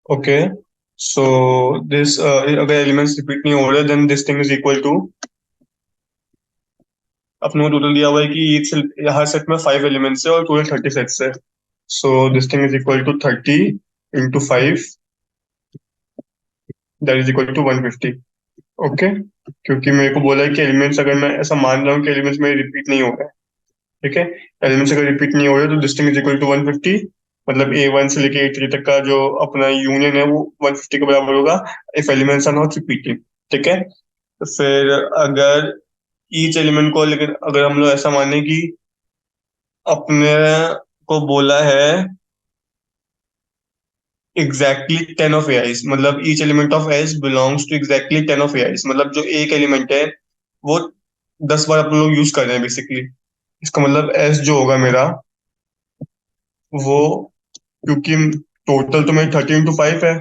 Okay, so this अगर elements repeat नहीं हो रहे then this thing is equal to, अपने को टोटल दिया हुआ है कि हर सेट में 5 एलिमेंट्स है और टोटल 30 सेट्स है। So this thing is equal to 30 × 5, that is equal to 150। Okay, क्योंकि मेरे को बोला है कि एलिमेंट्स, अगर मैं ऐसा मान रहा हूँ कि एलिमेंट्स मेरे रिपीट नहीं हो रहे हैं, ठीक है, एलिमेंट्स अगर रिपीट नहीं हो रहे तो this thing is equal to 150। मतलब A1 से लेके A3 तक का जो अपना यूनियन है वो 150 के बराबर होगा if elements are not repeating. ठीक है, तो फिर अगर ईच एलिमेंट को, लेकिन अगर हम लोग ऐसा माने कि अपने को बोला है एग्जैक्टली 10 ऑफ AIs, मतलब each element of S belongs to exactly 10 of AIs, मतलब जो एक एलिमेंट है वो 10 बार अपन लोग यूज कर रहे हैं बेसिकली। इसका मतलब एस जो होगा मेरा वो, क्योंकि टोटल तो मेरा 30 × 5 है,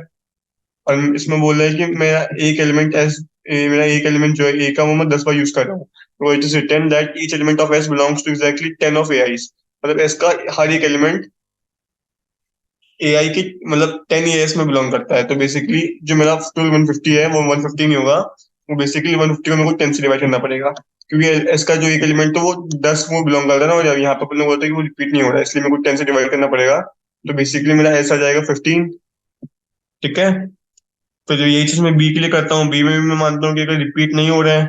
और इसमें बोल रहा है कि मेरा एक एलिमेंट एस, मेरा एक एलिमेंट जो है ए का वो मैं 10 बार यूज कर रहा हूँ, तो it is written that each element of S belongs to exactly 10 of AIs। मतलब एस का हर एक एलिमेंट AI की, मतलब 10 AIs में बिलोंग करता है। तो बेसिकली जो मेरा टोटल 150 है वो 150 नहीं होगा, वो बेसिकली 150 को मेरे को 10 से डिवाइड करना पड़ेगा, क्योंकि एस का जो एक एलिमेंट है वो 10 को बिलोंग करता है ना, और यहाँ पे अपन लोग बोलते हैं कि वो रिपीट नहीं हो रहा है, इसलिए मेरे को 10 से डिवाइड करना पड़ेगा। तो बेसिकली मेरा एस आ जाएगा 15। ठीक है, तो जो यही चीज मैं बी के लिए करता हूँ, बी में भी मैं मानता हूँ कि अगर रिपीट नहीं हो रहा है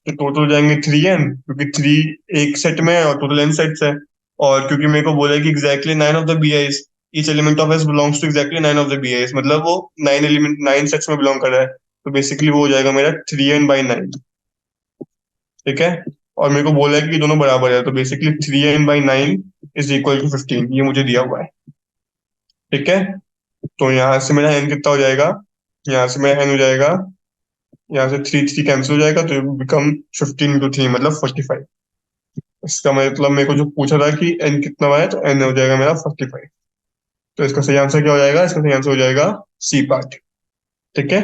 तो टोटल हो जाएंगे 3n, क्योंकि 3 एक सेट में है और टोटल n सेट्स है। और क्योंकि मेरे को बोला है कि exactly 9 of the BIs, each element of S belongs to exactly 9 of the BIs, मतलब वो 9 सेट्स में बिलोंग कर रहा है, तो बेसिकली वो हो जाएगा मेरा 3n/9। ठीक है, और मेरे को बोला है कि ये दोनों बराबर है, तो basically 3n/9 is equal to 15, ये मुझे दिया हुआ है। ठीक है, तो यहाँ से मेरा n कितना हो जाएगा, यहाँ से मेरा n हो जाएगा, यहाँ से 3 3 कैंसिल हो जाएगा, तो बिकम 15 × 3 मतलब 45। इसका मतलब मेरे को जो पूछा था कि n कितना है, तो n हो जाएगा मेरा 45। तो इसका सही आंसर क्या हो जाएगा, इसका सही आंसर हो जाएगा सी पार्ट। ठीक है,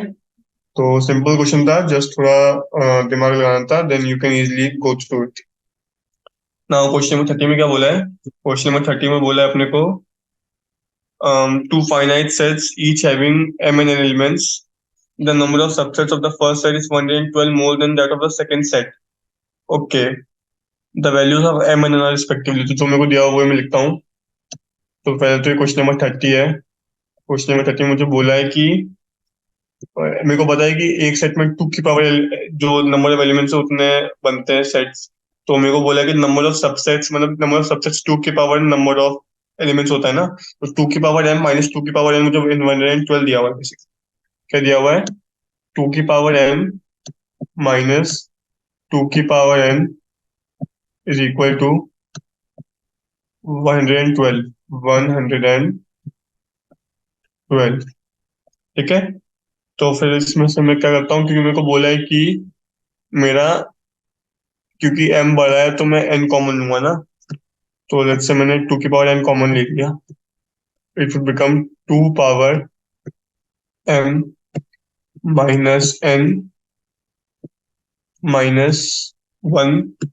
तो सिंपल क्वेश्चन था, जस्ट थोड़ा दिमाग लगाना था, then you can easily go through it. Now question number 30 में क्या बोला है, क्वेश्चन नंबर 30 में बोला है अपने को two finite sets each having m and n elements. The number of subsets of the first set is 112 more than that of the second set. Okay. The values of m and n are respectively. तो जो मेरे को दिया हुआ है वो मैं लिखता हूँ। तो पहले तो ये क्वेश्चन नंबर 30 है। क्वेश्चन नंबर 30 में मुझे बोला है कि मेरे को पता है कि एक सेट में 2 की पावर, जो नंबर ऑफ एलिमेंट्स है उतने बनते हैं सेट्स। तो मेरे को बोला है कि नंबर ऑफ सबसेट्स, मतलब नंबर ऑफ सबसेट्स 2 की पावर नंबर ऑफ एलिमेंट्स होता है ना, तो 2 की पावर m - 2 की पावर n मुझे 112 दिया हुआ है बेसिकली। क्या दिया हुआ है, 2 की पावर m - 2 की power n is equal to 112। ठीक है, तो फिर इसमें से मैं क्या करता हूँ, क्योंकि मेरे को बोला है कि मेरा, क्योंकि m बड़ा है तो मैं n कॉमन लूंगा ना, तो लेट्स से मैंने 2 की पावर n कॉमन ले लिया, it would become 2 power m - n - 1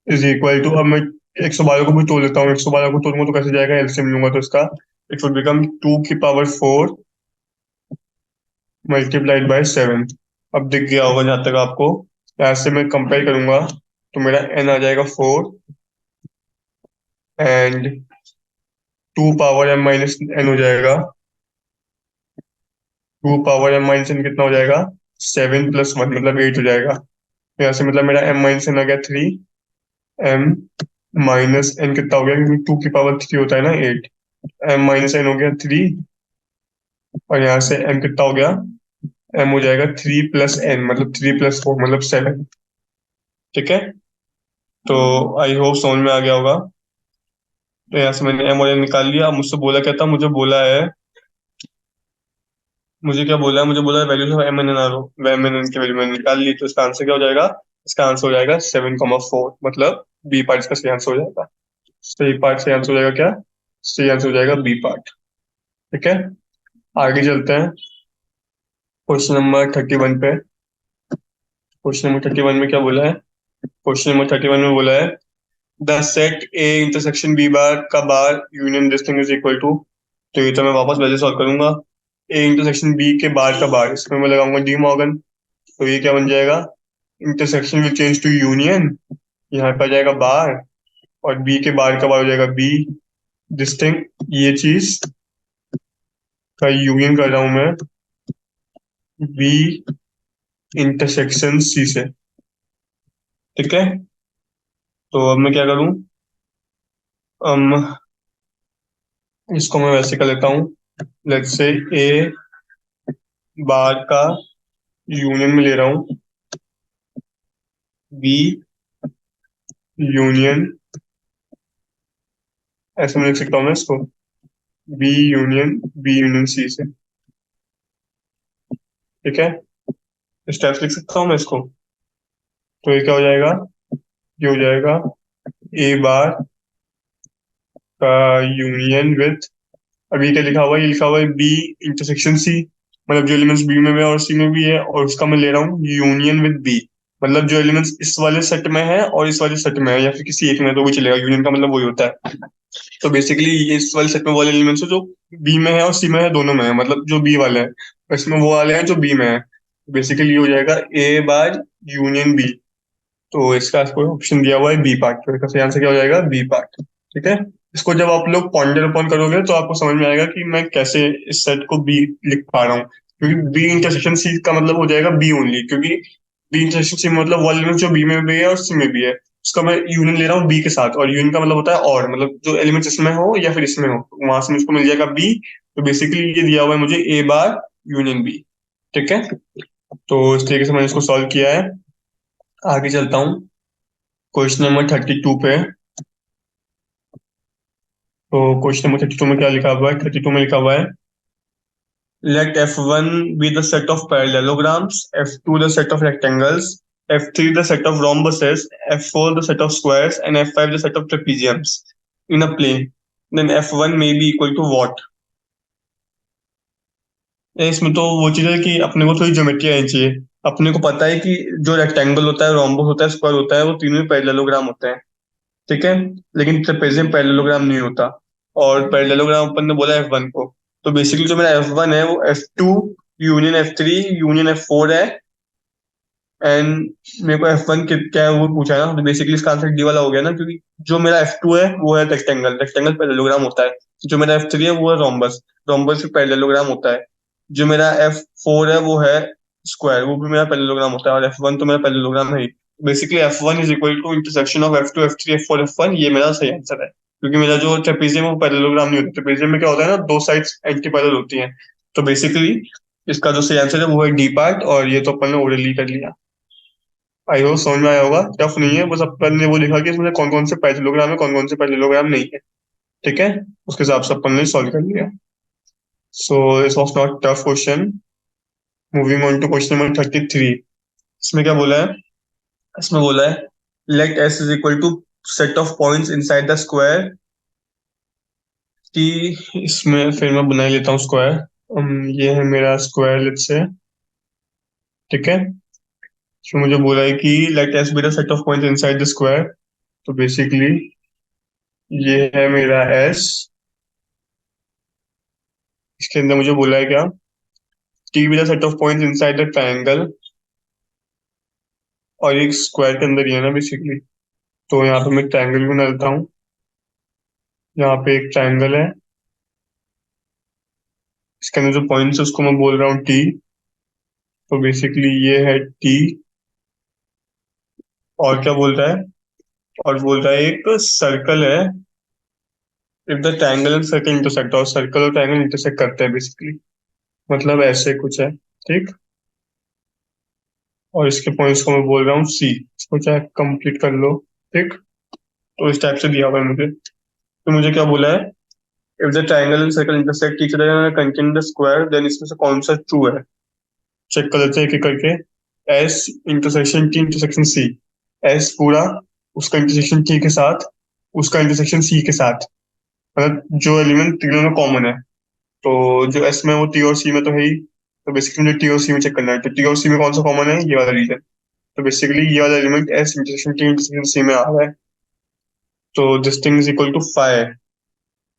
is equal to, अब मैं 112 को भी तोड़ लेता हूँ, 112 को तोड़ूंगा तो कैसे जाएगा, एलसीएम लूंगा तो इसका इट वुड बिकम 2 की पावर 4 मल्टीप्लाइड बाय 7। अब दिख गया होगा जहां तक आपको, यहाँ से मैं कंपेयर करूंगा तो मेरा n आ जाएगा 4, एंड 2 पावर m - n हो जाएगा, 2 पावर m - n कितना हो जाएगा, 7 + 1 मतलब 8 हो जाएगा। तो यहाँ से मतलब मेरा m - n आ गया 3, m - n कितना हो गया, क्योंकि 2 की पावर 3 होता है ना 8, m - n हो गया 3, और यहाँ से m कितना हो गया, m हो जाएगा 3 + n मतलब 3 + 4 मतलब 7। ठीक है, तो आई होप समझ में आ गया होगा। तो यहाँ से मैंने m और n निकाल लिया। अब मुझसे बोला क्या था, मुझे क्या बोला है, मुझे बोला है values of m and n are, m and n की वैल्यू मैंने निकाल ली, तो इसका आंसर क्या हो जाएगा, इसका आंसर हो जाएगा 7,4, मतलब बी पार्ट इसका सही आंसर हो जाएगा। सही पार्ट सही आंसर हो जाएगा क्या, सही आंसर हो जाएगा बी पार्ट। ठीक है, आगे चलते हैं क्वेश्चन नंबर 31 पे। क्वेश्चन नंबर 31 में क्या बोला है, क्वेश्चन नंबर 31 में बोला है the set A intersection B bar का bar union this thing is equal to. तो ये तो मैं वापस वैल्यू सॉल्व करूंगा। ए इंटरसेक्शन बी के बार का बार, इसमें मैं लगाऊंगा डी मॉर्गन। तो ये क्या बन जाएगा, intersection will change to union, यहाँ पे आ जाएगा बार, और बी के बार का बार हो जाएगा बी डिस्टिंक्ट, ये चीज का यूनियन कर रहा हूं मैं बी इंटरसेक्शन सी से। ठीक है, तो अब मैं क्या करूं, इसको मैं वैसे कर लेता हूँ, लेट्स से ए बार का यूनियन में ले रहा हूँ बी यूनियन, ऐसे मैं लिख सकता हूँ मैं इसको, बी यूनियन सी से। ठीक है, स्टेप्स लिख सकता हूँ मैं इसको। तो ये क्या हो जाएगा, ये हो जाएगा ए बार का यूनियन विथ, अभी क्या लिखा हुआ है, ये लिखा हुआ है बी इंटरसेक्शन सी, मतलब जो एलिमेंट्स बी में भी है और सी में भी है, और उसका मैं ले रहा हूँ यूनियन विद बी, मतलब जो एलिमेंट्स इस वाले सेट में है और इस वाले सेट में है, या फिर किसी एक में, तो भी चलेगा, यूनियन का मतलब वही होता है। तो बेसिकली ये इस वाले सेट में वाले एलिमेंट्स है जो बी में है और सी में है, दोनों में है, मतलब जो बी वाले हैं, और इसमें वो वाले हैं जो बी में है। बेसिकली ये हो जाएगा ए बार यूनियन बी। तो इसका आपको ऑप्शन दिया हुआ है बी पार्ट, तो इसका सही आंसर क्या हो जाएगा, बी पार्ट। ठीक है, इसको जब आप लोग पॉइंटर अपॉन करोगे तो आपको समझ में आएगा कि मैं कैसे इस सेट को बी लिख पा रहा हूँ, क्योंकि बी इंटरसेक्शन सी का मतलब हो जाएगा बी ओनली, क्योंकि बी इंटरसेक्शन सी मतलब वो एलिमेंट जो बी में भी है और सी में भी है, उसका मैं यूनियन ले रहा हूँ बी के साथ, और यूनियन का मतलब होता है और, मतलब जो एलिमेंट इसमें हो या फिर इसमें हो, तो वहां से मुझको मिल जाएगा बी। तो बेसिकली ये दिया हुआ है मुझे ए बार यूनियन बी। ठीक है, तो इस तरीके से मैंने इसको सॉल्व किया है। आगे चलता हूँ क्वेश्चन नंबर 32 पे। तो क्वेश्चन नंबर 32 में क्या लिखा हुआ है, 32 में लिखा हुआ है let f1 be the set of parallelograms, f2 the set of rectangles, f3 the set of rhombuses, f4 the set of squares, and f5 the set of trapeziums in a plane. Then f1 may be equal to what? इसमें तो वो चीज है कि अपने को थोड़ी geometry आनी चाहिए। अपने को पता है कि जो रेक्टेंगल होता है, रोम्बस होता है, स्क्वायर होता है, वो तीनों ही पैरेललोग्राम होते हैं। ठीक है, लेकिन ट्रेपेजियम पैरेललोग्राम नहीं होता, और पैरेललोग्राम अपन ने बोला F1 को। तो बेसिकली जो मेरा F1 है वो F2 union F3 union F4 है, एंड मेरे को F1 क्या है वो पूछा है ना, तो बेसिकली इसका आंसर डी वाला हो गया ना, क्योंकि जो मेरा F2 है वो है रेक्टेंगल, रेक्टेंगल पैरेललोग्राम होता है। जो मेरा F3 है वो है रोम्बस, रोम्बस भी पैरेललोग्राम होता है। जो मेरा F4 है वो है स्क्वायर, वो भी मेरा पैरेललोग्राम होता है, और F1 तो मेरा पैरेललोग्राम है ही। Basically F1 is equal to intersection of F2 F3 F4 F1, ये मेरा सही आंसर है, क्योंकि मेरा जो ट्रेपेजियम है वो पैरेललोग्राम नहीं होता। ट्रेपेजियम में क्या होता है ना, दो साइड्स एंटी पैरेलल होती हैं। तो बेसिकली इसका जो सही आंसर है वो है डी पार्ट, और ये तो अपन ने ओरली कर लिया। आई होप समझ में आया होगा, टफ नहीं है, बस अपन ने वो लिखा कि इसमें कौन कौन से पैरेललोग्राम है, कौन कौन से पैरेललोग्राम नहीं है। ठीक है, उसके हिसाब से अपन ने सॉल्व कर लिया। So this was not tough question. Moving on to question number 33। इसमें क्या बोला है, इसमें बोला है let S is equal to set of points inside the square, कि इसमें फिर मैं बना ही लेता हूँ स्क्वायर। ये है मेरा स्क्वायर, लेट्स से। ठीक है, इसमें मुझे बोला है कि let S be the set of points inside the square. तो बेसिकली ये है मेरा एस, इसके अंदर मुझे बोला है क्या, T B the set of points inside the triangle, और एक स्क्वायर के अंदर ही है ना बेसिकली। तो यहाँ पे मैं ट्रायंगल भी बना लेता हूँ। यहाँ पे एक ट्रायंगल है, इसके अंदर जो पॉइंट्स है उसको मैं बोल रहा हूँ टी। तो बेसिकली ये है टी, और क्या बोल रहा है, और बोल रहा है एक सर्कल है, if the triangle and circle intersect, और सर्कल और ट्रायंगल इंटरसेक्ट करते हैं बेसिकली, मतलब ऐसे कुछ है। ठीक, और इसके पॉइंट्स को मैं बोल रहा हूँ सी, इसको चाहे कंप्लीट कर लो। ठीक, तो इस टाइप से दिया हुआ है मुझे। तो मुझे क्या बोला है, if the triangle and circle intersect each other and contain the square, then इसमें से कौन सा ट्रू है। चेक कर लेते हैं एक एक करके। S intersection T intersection C, S पूरा, उसका इंटरसेक्शन टी के साथ, उसका इंटरसेक्शन सी के साथ, मतलब जो एलिमेंट तीनों में कॉमन है। तो जो एस में वो टी और सी में तो है ही, तो बेसिकली मुझे टी और सी में चेक करना है, तो टी और सी में कौन सा कॉमन है, ये वाला रीजन। तो बेसिकली ये वाला element S intersection T intersection C में आ रहा है। तो this thing is equal to 5।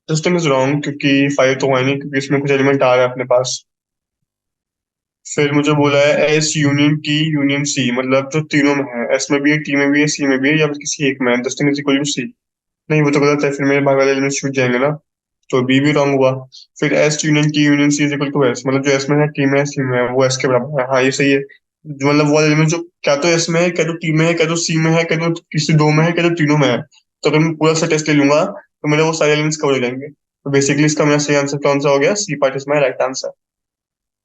This thing is wrong, क्योंकि 5 तो है नहीं, क्योंकि इसमें कुछ एलिमेंट आ रहा है अपने पास। फिर मुझे बोला है S union T union C, मतलब जो तीनों में है, एस में भी है, टी में भी है, सी में भी है, या फिर किसी एक में है, दस इज इक्वल टू सी। नहीं, वो तो गलत है, फिर मेरे भाग वाले एलिमेंट्स छूट जाएंगे ना, तो बी भी रॉन्ग हुआ। फिर S union T union C is equal to S, मतलब जो एस में है, टी में है, सी में है, वो एस के बराबर है। हाँ, ये सही है। मतलब वो एलिमेंट जो क्या तो एस में है, क्या तो टी में है, क्या तो सी में है, क्या तो किसी दो में है, क्या तो तीनों में है, तो अगर मैं पूरा सा टेस्ट ले लूंगा तो मेरे वो सारे एलिमेंट्स कवर हो जाएंगे। तो बेसिकली इसका मेरा सही आंसर कौन सा हो गया? C part is my right answer.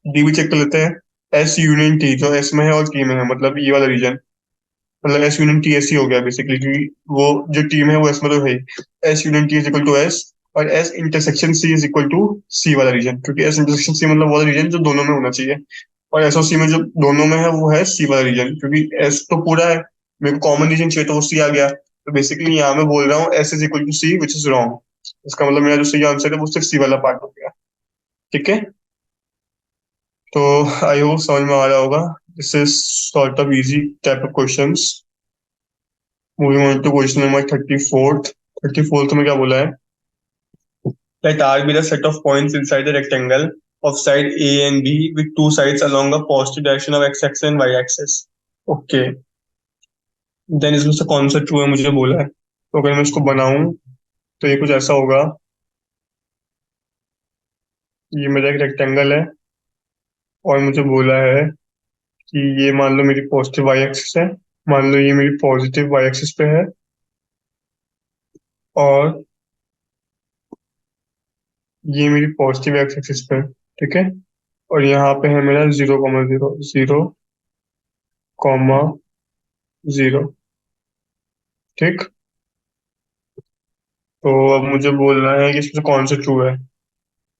D भी चेक कर लेते हैं। एस यूनियन टी जो एस में है और टी में है, मतलब ये वाला रीजन, मतलब एस यूनियन टी ऐसी हो गया बेसिकली, क्योंकि वो जो टीम है वो एस में तो है ही। S union T is equal to S, और S intersection C is equal to C वाला रीजन, क्योंकि एस इंटरसेक्शन सी मतलब वाला रीजन जो दोनों में होना चाहिए, और एस और सी में जो दोनों में है वो है सी वाला रीजन, क्योंकि एस तो पूरा है, मेरे को कॉमन रीजन चाहिए तो वो सी आ गया। तो बेसिकली यहाँ मैं बोल रहा हूँ S is equal to C, which is wrong. इसका मतलब मेरा जो सही आंसर है वो सिर्फ सी वाला पार्ट हो गया। ठीक है, तो आई होप समझ में आ रहा होगा। This is sort of easy type of questions. Moving on to question number 34th। 34th में क्या बोला है? Let R be the set of points inside the rectangle of side A and B with two sides along a positive direction of x-axis and y-axis. Okay, then इसमें से कौन सा true है मुझे बोला है, तो अगर मैं इसको बनाऊं तो ये कुछ ऐसा होगा। ये मेरा एक रेक्टेंगल है, और मुझे बोला है कि ये मान लो मेरी पॉजिटिव वाई एक्सिस है, मान लो ये मेरी पॉजिटिव वाई एक्सिस पे है, और ये मेरी पॉजिटिव एक्स एक्सिस पे है। ठीक है, और यहाँ पे है मेरा 0,0, 0,0। ठीक, तो अब मुझे बोलना है कि इसमें से कौन सा ट्रू है।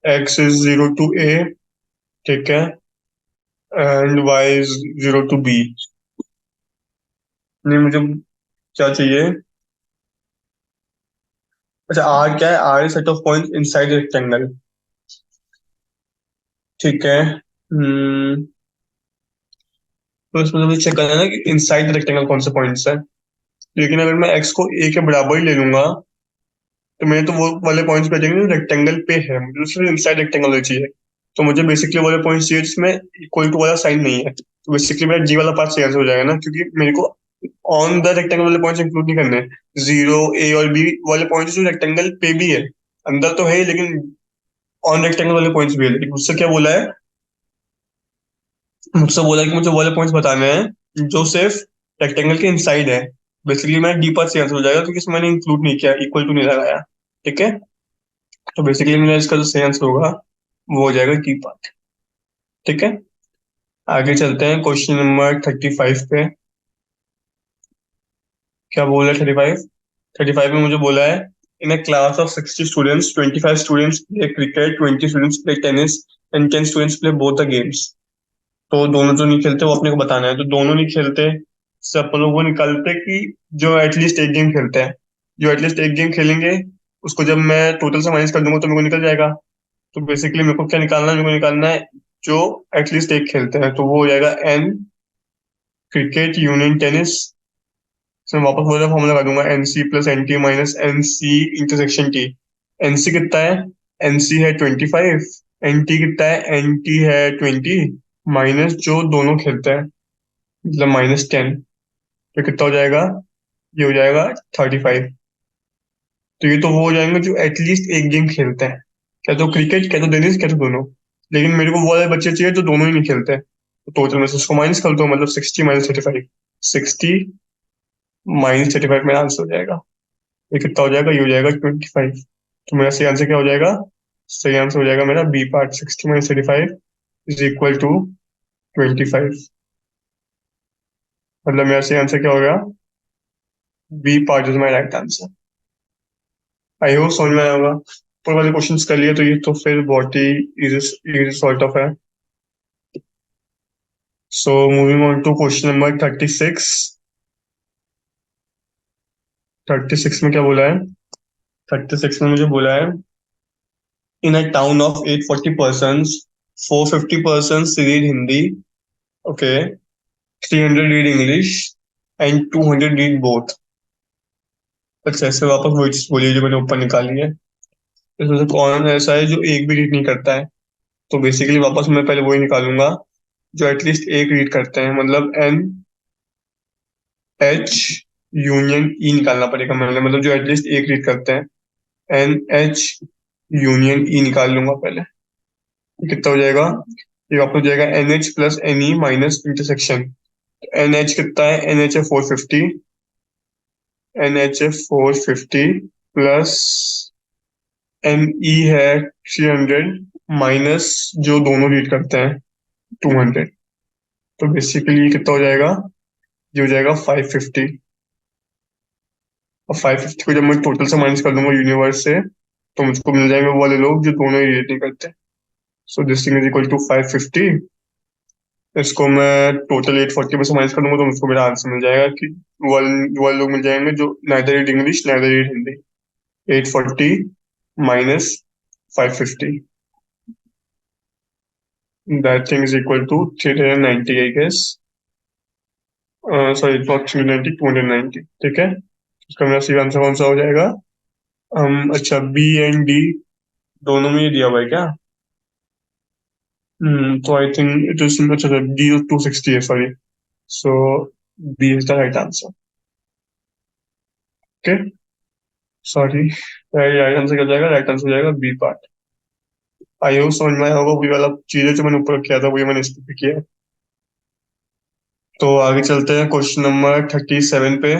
एक्स इज 0 to A, ठीक है, and Y is 0 to B। नहीं, मुझे क्या चाहिए? अच्छा, आर क्या है? R is set of point inside rectangle. ठीक है, तो इसमें मुझे चेक करना है ना कि इनसाइड रेक्टेंगल कौन से पॉइंट्स है। लेकिन अगर मैं एक्स को ए के बराबर ही ले लूंगा तो मेरे तो वो वाले पॉइंट्स पे जाएंगे जो रेक्टेंगल पे है, मुझे सिर्फ इनसाइड रेक्टेंगल होना चाहिए। तो मुझे बेसिकली वाले पॉइंट्स चाहिए जिसमें इक्वल टू वाला साइन नहीं है, तो बेसिकली मेरा जी वाला पार्ट सही आंसर हो जाएगा ना, क्योंकि मेरे को ऑन द रेक्टेंगल वाले पॉइंट्स इंक्लूड नहीं करने। जीरो, ए और बी वाले पॉइंट्स जो रेक्टेंगल पे भी है, अंदर तो है ही, लेकिन ऑन रेक्टेंगल वाले पॉइंट्स भी है। लेकिन मुझसे क्या बोला है? मुझसे बोला है कि मुझे वो वाले पॉइंट्स बताने हैं जो सिर्फ रेक्टेंगल के इनसाइड है। बेसिकली मेरा डी पार्ट सही आंसर हो जाएगा, क्योंकि इसमें मैंने इंक्लूड नहीं किया, इक्वल टू नहीं लगाया। ठीक है, तो बेसिकली मेरा इसका जो सही आंसर होगा वो हो जाएगा डी पार्ट। ठीक है, आगे चलते हैं क्वेश्चन नंबर 35 पे। क्या बोल रहा है 35? 35 में मुझे बोला है in a class of 60 students, 25 students play cricket, 20 students play tennis and 10 students play both the games. तो दोनों जो नहीं खेलते वो अपने को बताना है, तो दोनों नहीं खेलते से अपन लोग वो निकालते कि जो एटलीस्ट एक गेम खेलते हैं। जो एटलीस्ट एक गेम खेलेंगे उसको जब मैं टोटल से माइनस कर दूंगा तो मेरे को निकल जाएगा। तो बेसिकली मेरे को क्या निकालना है? मेरे को निकालना है जो एटलीस्ट एक खेलते हैं, तो वो हो जाएगा एन क्रिकेट यूनियन टेनिस। इसमें वापस वही फॉर्मूला लगा दूंगा, N C plus N T minus N C intersection T. N C कितना है? एन सी है 25, एन टी कितना है? एन टी है 20, माइनस जो दोनों खेलते हैं, मतलब -10। तो कितना हो जाएगा? ये हो जाएगा 35। तो ये तो वो हो जाएंगे जो एटलीस्ट एक गेम खेलते हैं, क्या तो क्रिकेट, क्या तो टेनिस, क्या तो दोनों। लेकिन मेरे को वो वाले बच्चे चाहिए जो दोनों ही नहीं खेलते, तो टोटल में से उसको माइनस कर दो, मतलब 60 - 35। 60 - 35 मेरा आंसर हो जाएगा। ये कितना हो जाएगा? ये हो जाएगा 25। तो मेरा सही आंसर क्या हो जाएगा? सही आंसर हो जाएगा मेरा B part, 60 - 35 is equal to 25। मतलब मेरा सही आंसर क्या हो गया? B part is my right answer. I hope समझ में आया होगा। ऊपर वाले क्वेश्चंस कर लिए तो ये तो फिर बहुत ही इजी सॉर्ट ऑफ है। So moving on to question number 36। 36 में क्या बोला है? 36 में मुझे बोला है in a town of 840 person, 450 person read Hindi, okay, 300 read English and 200 read both. अच्छा, ऐसे वापस वही चीज बोलिए जो मैंने ऊपर निकाली है। इसमें से कौन ऐसा है जो एक भी रीड नहीं करता है? तो बेसिकली वापस मैं पहले वही निकालूंगा जो एटलीस्ट एक रीड करते हैं, मतलब एन एच यूनियन ई निकालना पड़ेगा मैंने, मतलब जो एटलीस्ट एक रीड करते हैं, एन एच यूनियन ई निकाल लूंगा पहले। ये कितना हो जाएगा? ये वापस हो जाएगा N H plus N E minus intersection. N H कितना है? एन एच है 450, एन एच है 450 प्लस एन ई है 300 माइनस जो दोनों रीड करते हैं 200। तो बेसिकली ये कितना हो जाएगा? ये हो जाएगा 550। और 550 को जब मैं टोटल से माइनस कर दूंगा यूनिवर्स से, तो मुझको मिल जाएंगे वो वाले लोग जो दोनों ही रीड नहीं करते। So this thing is equal to 550। इसको मैं टोटल 840 में से माइनस कर दूंगा, तो मुझको मेरा आंसर मिल जाएगा कि वो वाले लोग मिल जाएंगे जो neither read English neither read Hindi. 840 minus 550, that thing is equal to 390 I guess। Sorry not 390, 290। ठीक है, इसका मेरा सही आंसर कौन सा हो जाएगा? अच्छा, बी एंड डी दोनों में ही दिया हुआ है क्या? तो आई थिंक इट इज, अच्छा डी 260 है, sorry. So B is the right answer. Okay, sorry, right answer क्या हो जाएगा? राइट आंसर हो जाएगा बी पार्ट। आई होप समझ में आया होगा, वही वाला चीजें जो मैंने ऊपर किया था वही मैंने इस पे किया है। तो आगे चलते हैं क्वेश्चन नंबर 37 पे।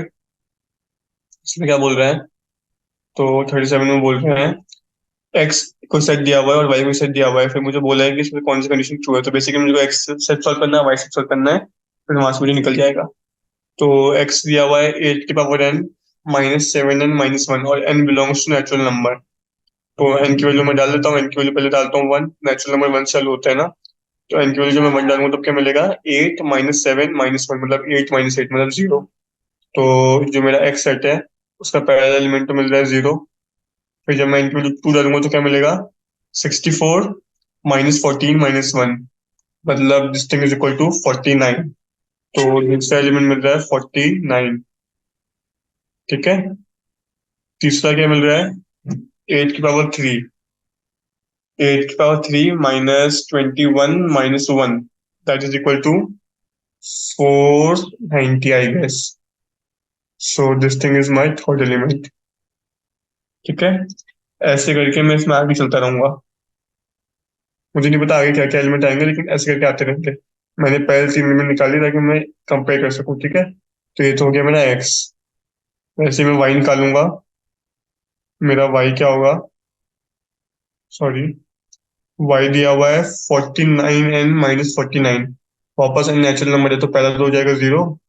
इसमें क्या बोल रहे हैं? तो 37 में बोल रहे हैं एक्स को सेट दिया हुआ है और वाई को सेट दिया हुआ है, फिर मुझे बोला है कि इसमें कौन सी कंडीशन ट्रू है। तो बेसिकली मुझे एक्स सेट सॉल्व करना है, वाई सेट सॉल्व करना है, फिर वहां से मुझे निकल जाएगा। तो एक्स दिया हुआ है 8 की पावर n माइनस 7n-1, और n belongs to natural number. तो n की वैल्यू मैं डाल देता हूँ, n की वैल्यू पहले डालता हूँ 1, नेचुरल नंबर 1 से चालू होता है ना। तो n की वैल्यू जब मैं 1 डालूंगा तो क्या मिलेगा? 8-7-1, मतलब 8-8 मतलब 0। तो जो मेरा एक्स सेट है उसका पहला एलिमेंट तो मिल रहा है 0। फिर जब मैं इनकी वैल्यू 2 डालूंगा तो क्या मिलेगा? 64-14-1, मतलब this thing is equal to 49। तो दूसरा एलिमेंट मिल रहा है 49। ठीक है, तीसरा क्या मिल रहा है? 8 की पावर 3, 8 की power 3 minus 21-1, that is equal to 490 I guess. So this thing is my third element. ठीक है, ऐसे करके मैं इसमें आगे चलता रहूंगा। मुझे नहीं पता आगे क्या क्या एलिमेंट आएंगे, लेकिन ऐसे करके आते रहेंगे। मैंने पहले 3 एलिमेंट निकाली ताकि मैं कंपेयर कर सकूं। ठीक है, तो ये तो हो गया मेरा एक्स। वैसे मैं वाई निकालूंगा। मेरा वाई क्या होगा? सॉरी, वाई दिया हुआ है 49n-49। वापस एन नेचुरल नंबर है तो पहला तो हो जाएगा 0।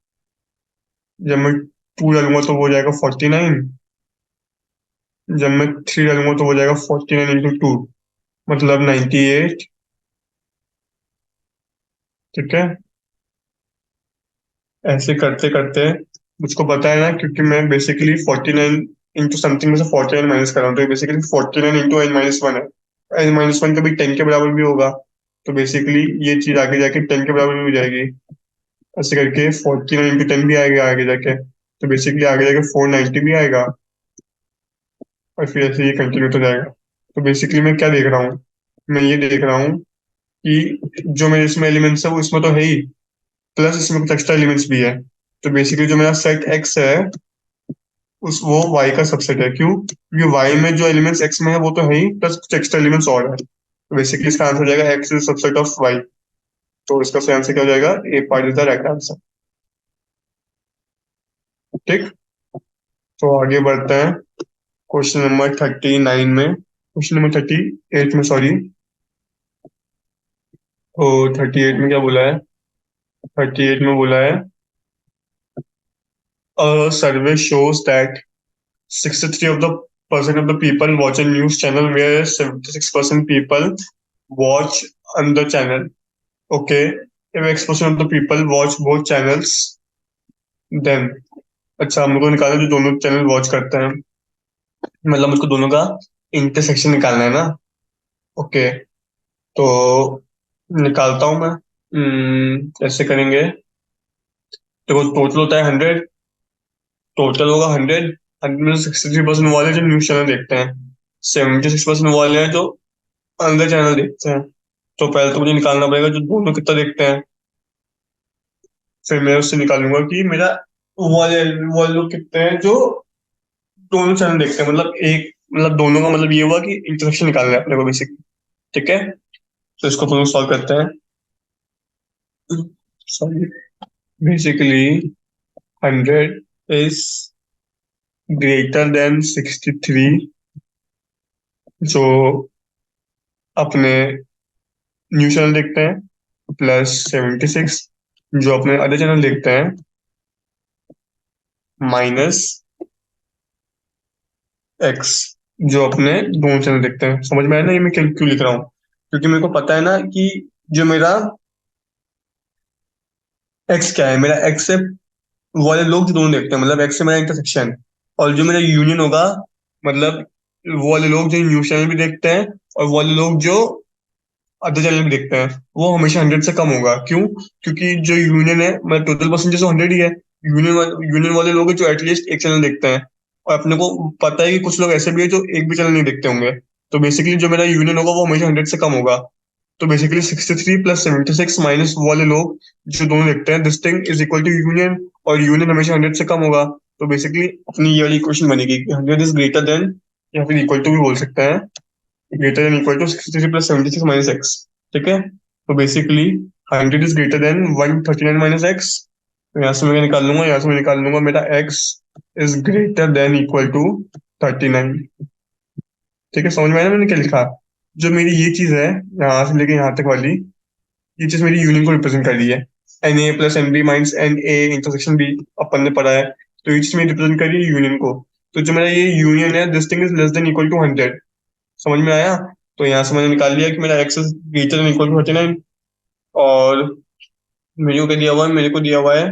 जब मैं 2 डालूंगा तो वो हो जाएगा 49। जब मैं 3 डालूंगा तो वो हो जाएगा 49 into 2, मतलब 98। ठीक है, ऐसे करते करते मुझको पता है ना, क्योंकि मैं बेसिकली 49 इंटू समथिंग में से 49 माइनस कर रहा हूँ, तो बेसिकली 49 इंटू n-1 है। n-1 कभी 10 के बराबर भी होगा, तो बेसिकली ये चीज आगे जाके 10 के बराबर भी हो जाएगी। ऐसे करके 49 इंटू 10 भी आएगा आगे जाके, तो बेसिकली आगे जाके 490 भी आएगा, और फिर ऐसे ये कंटिन्यू तो जाएगा। तो बेसिकली मैं क्या देख रहा हूँ? मैं ये देख रहा हूँ कि जो मेरे इसमें एलिमेंट्स है वो इसमें तो है ही, प्लस इसमें कुछ एक्स्ट्रा एलिमेंट्स भी है। तो बेसिकली जो मेरा सेट एक्स है उस वो y का सबसेट है। क्यों? क्योंकि y में जो एलिमेंट्स x में है वो तो है ही, प्लस कुछ एक्स्ट्रा एलिमेंट्स और है। तो बेसिकली इसका आंसर हो जाएगा x is subset of y। तो इसका सही आंसर क्या हो जाएगा? A part is the right answer. ठीक, तो आगे बढ़ते हैं क्वेश्चन नंबर 39 में, क्वेश्चन नंबर 38 में, सॉरी। तो 38 में क्या बोला है? 38 में बोला है a survey shows that 63 of the percent of the people watch a news channel, whereas 76% people watch another channel. Okay, if X% of the people watch both channels, then अच्छा, हमको निकालना है जो दोनों चैनल वॉच करते हैं, मतलब मुझको दोनों का इंटरसेक्शन निकालना है ना। ओके, तो निकालता हूँ मैं। ऐसे करेंगे। देखो, टोटल होता है 100, टोटल होगा 100। 100 में 63% वाले जो न्यूज चैनल देखते हैं, 76% वाले हैं जो अंदर चैनल देखते हैं। तो पहले तो मुझे निकालना पड़ेगा जो दोनों कितना देखते हैं। फिर मैं उससे निकालूंगा कि मेरा वाले वाले लोग कितने हैं जो दोनों चैनल देखते हैं, मतलब एक, मतलब दोनों का मतलब ये हुआ कि इंटरसेक्शन निकालना है अपने को बेसिकली। ठीक है, तो इसको अपन सॉल्व करते हैं। Sorry, basically 100 is greater then 63, जो अपने न्यूज चैनल देखते हैं, प्लस 76 जो अपने अदर चैनल देखते हैं, माइनस एक्स जो अपने दोनों चैनल देखते हैं। समझ में आया ना ये मैं क्यों क्यों लिख रहा हूँ? क्योंकि मेरे को पता है ना कि जो मेरा एक्स क्या है, मेरा एक्स है वाले लोग जो दोनों देखते हैं, मतलब एक्स से मेरा इंटरसेक्शन। और जो मेरा यूनियन होगा, मतलब वो वाले लोग जो न्यूज चैनल भी देखते हैं और वो वाले लोग जो अदर चैनल भी देखते हैं, वो हमेशा 100 से कम होगा। क्यों? क्योंकि जो यूनियन है, मतलब टोटल परसेंटेज तो 100 ही है। यूनियन वाले लोग हैं जो एटलीस्ट एक चैनल देखते हैं, और अपने को पता है कि कुछ लोग ऐसे भी है जो एक भी चैनल नहीं देखते होंगे। तो बेसिकली जो मेरा यूनियन होगा वो हमेशा 100 से कम होगा। तो बेसिकली 63 प्लस 76 माइनस वाले लोग जो दोनों देखते हैं, this thing is equal to union, और यूनियन हमेशा 100 से कम होगा। तो बेसिकली अपनी ये वाली इक्वेशन बनेगी कि 100 इज ग्रेटर देन, या फिर इक्वल टू भी बोल सकते हैं, greater than equal to 63 plus 76 minus x। ठीक है, तो basically 100 is greater then 139 minus x. तो यहाँ से मैं निकाल लूंगा, यहाँ से मैं निकाल लूंगा मेरा x is greater than equal to 39। ठीक है, समझ में आया ना मैंने क्या लिखा? जो मेरी ये चीज है, यहाँ से लेके यहाँ तक वाली, ये चीज मेरी यूनियन को रिप्रेजेंट कर रही है। N A plus n B minus n A intersection B अपन ने पढ़ा है। तो ये चीज मेरी रिप्रेजेंट कर रही है यूनियन को। तो जो मेरा ये यूनियन है, this thing is less than equal to 100। समझ में आया? तो यहाँ से मैंने निकाल लिया कि मेरा X is greater than equal to 39। और मेरे को क्या दिया हुआ है? मेरे को दिया हुआ है,